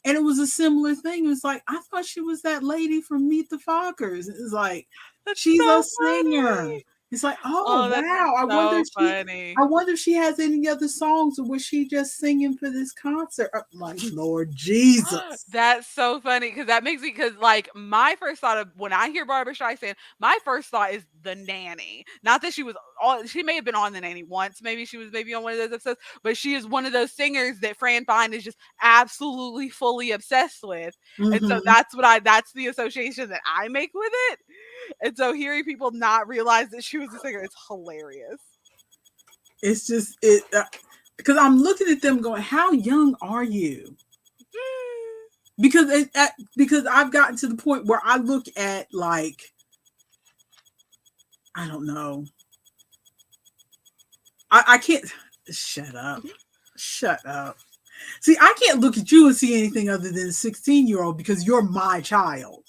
and it was a similar thing. It was like I thought she was that lady from Meet the Fockers. It's like That's she's a so singer. funny. It's like, oh Oh, that's wow. so funny. I wonder if she has any other songs, or was she just singing for this concert? I'm like, Lord Jesus. That's so funny because that makes me because like my first thought of when I hear Barbara Streisand, my first thought is the nanny. Not that she was all she may have been on the nanny once, maybe she was maybe on one of those episodes, but she is one of those singers that Fran Fine is just absolutely fully obsessed with. And so Hmm. that's the association that I make with it. And so hearing people not realize that she was a singer, it's hilarious. It's just it because I'm looking at them going, how young are you? because I've gotten to the point where I look at, like, I don't know. I can't. Shut up. Shut up. See, I can't look at you and see anything other than a 16-year-old because you're my child.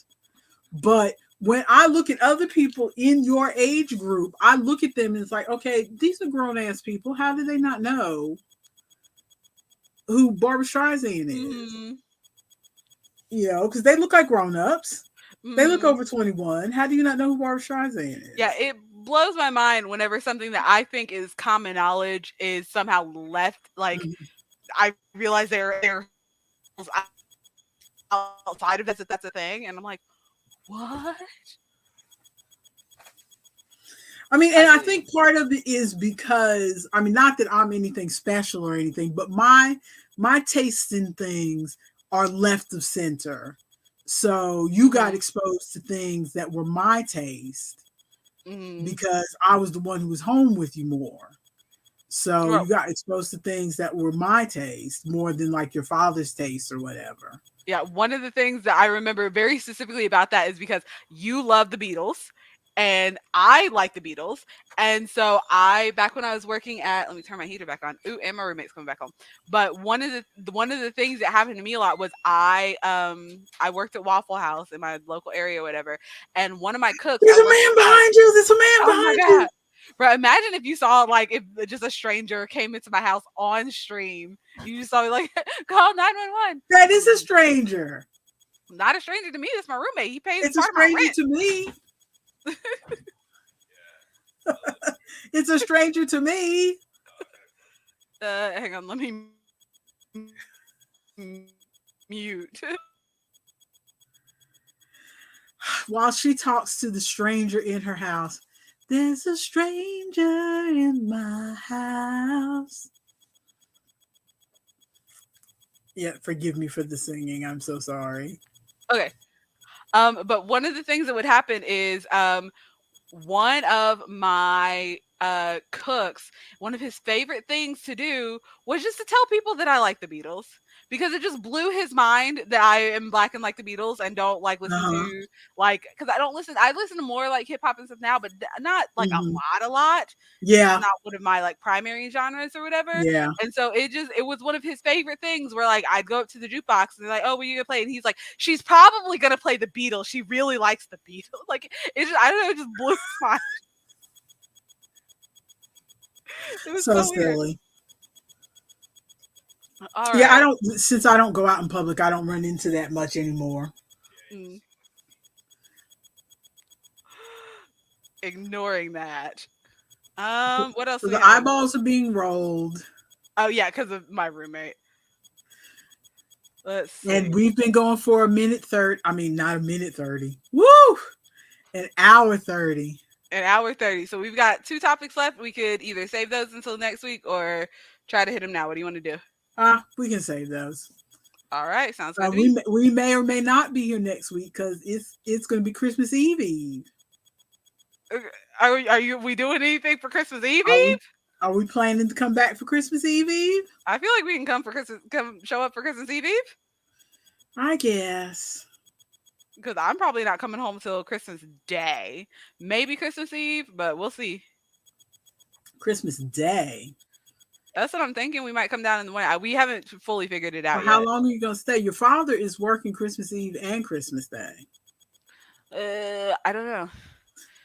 But when I look at other people in your age group, I look at them and it's like, okay, these are grown ass people. How do they not know who Barbara Streisand is? Mm-hmm. You know, because they look like grown ups. They look Mm-hmm. over 21. How do you not know who Barbara Streisand Yeah, is? it blows my mind whenever something that I think is common knowledge is somehow left. Like Mhm. I realize there are outside of that's a thing, and I'm like, what? I mean, I and I believe. think part of it is because, I mean, not that I'm anything special or anything, but my tastes in things are left of center. So you got Mm-hmm. exposed to things that were my taste Mm-hmm. because I was the one who was home with you more. So Well, you got exposed to things that were my taste more than like your father's taste or whatever. yeah, one of the things that I remember very specifically about that is because you love the Beatles and I like the Beatles. And so I back when I was working at let me turn my heater back on. Ooh, and my roommate's coming back home. But one of the things that happened to me a lot was I worked at Waffle House in my local area or whatever. And one of my cooks There's I a worked man at behind you. There's a man oh my behind god. you. Bro, imagine if you saw like if just a stranger came into my house on stream. You just saw me like call 911. That is a stranger. Not a stranger to me. That's my roommate. He pays It's a part of my stranger rent. to me. It's a stranger to me. Hang on, let me mute. While she talks to the stranger in her house, there's a stranger in my house. Yeah, forgive me for the singing. I'm so sorry. Okay. But one of the things that would happen is one of my cooks, one of his favorite things to do was just to tell people that I like the Beatles because it just blew his mind that I am black and like the Beatles and don't like Uh listen huh. to like because I listen to more like hip hop and stuff now, but not like Hmm. a lot. It's just Yeah. not one of my like primary genres or whatever. Yeah. And so it was one of his favorite things where like I'd go up to the jukebox and they're like, "Oh, what are you gonna play?" And he's like, "She's probably gonna play the Beatles. She really likes the Beatles." Like it just I don't know, it just blew his mind. It was So so weird. silly. All Yeah, I right. don't, since I don't go out in public, I don't run into that much anymore. Mm, ignoring that. What else So do we the have on the eyeballs are being rolled, oh yeah, because of my roommate. Let's and see. we've been going for a minute 30. I mean, not a minute 30. Woo! An hour 30. An hour 30. So we've got two topics left. We could either save those until next week or try to hit them now. What do you want to do? We can save those. All right, sounds good to me. We may or may not be here next week because it's going to be Christmas Eve Eve. Are we doing anything for Christmas Eve Are we Eve? are we planning to come back for Christmas Eve Eve? I feel like we can come show up for Christmas Eve Eve I guess because I'm probably not coming home till Christmas Day, maybe Christmas Eve, but we'll see. Christmas Day. That's what I'm thinking. We might come down in the morning. We haven't fully figured it Well, out how yet. long are you going to stay? Your father is working Christmas Eve and Christmas Day, I don't know.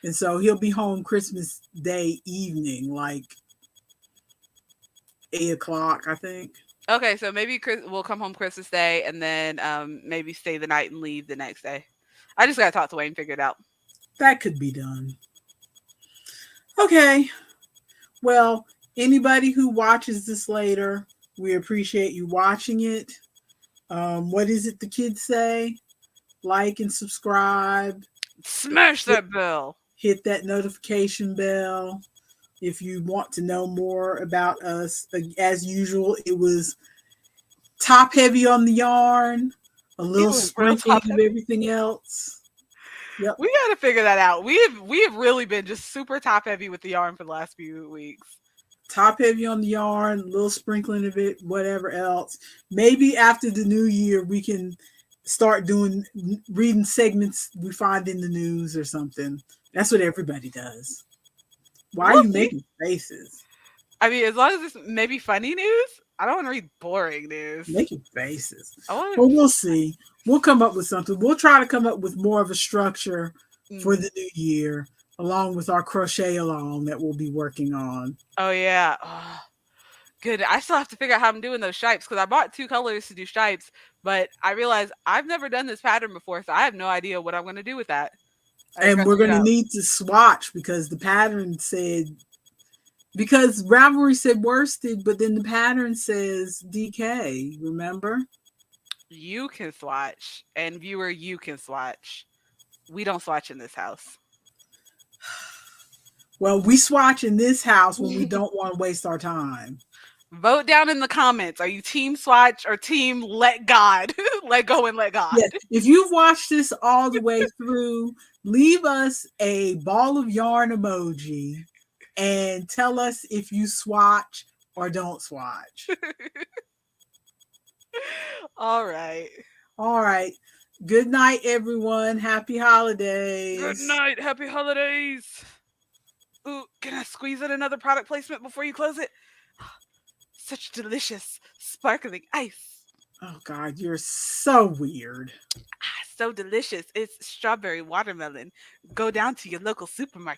and so he'll be home Christmas Day evening, like 8 o'clock, I think. Okay, so maybe we'll come home Christmas Day and then maybe stay the night and leave the next day. I just gotta talk to Wayne and figure it out. That could be done. Okay. Well, anybody who watches this later, we appreciate you watching it. What is it the kids say? Like and subscribe. Smash Hit, that bell. hit that notification bell. If you want to know more about us, as usual, it was top heavy on the yarn, a It little was real sprinkling top of heavy. everything else. Yep. We gotta figure that out. We have really been just super top heavy with the yarn for the last few weeks. Top heavy on the yarn, a little sprinkling of it, whatever else. Maybe after the new year, we can start doing reading segments we find in the news or something. That's what everybody does. Why are We'll you see. making faces? I mean, as long as it's maybe funny news, I don't want to read boring news. Making faces. I want Well, we'll see. We'll come up with something. We'll try to come up with more of a structure for to. the new year, along with our crochet along that we'll be working on. Oh yeah. Oh, good. I still have to figure out how I'm doing those stripes because I bought two colors to do stripes, but I realized I've never done this pattern before, so I have no idea what I'm going to do with that. I just And got to we're figure going it to out. need to swatch because the pattern said, because Ravelry said worsted, but then the pattern says DK, remember? You can swatch, and viewer, you can swatch. We don't swatch in this house. Well, we swatch in this house when we don't want to waste our time. Vote down in the comments. Are you team swatch or team let God? Let go and let God. Yes, if you've watched this all the way through, leave us a ball of yarn emoji and tell us if you swatch or don't swatch. All right. All right. Good night, everyone. Happy Good holidays. night. Happy holidays. Ooh, can I squeeze in another product placement before you close it? Such delicious, sparkling ice. Oh, God, you're so weird. Ah, so delicious. It's strawberry watermelon. Go down to your local supermarket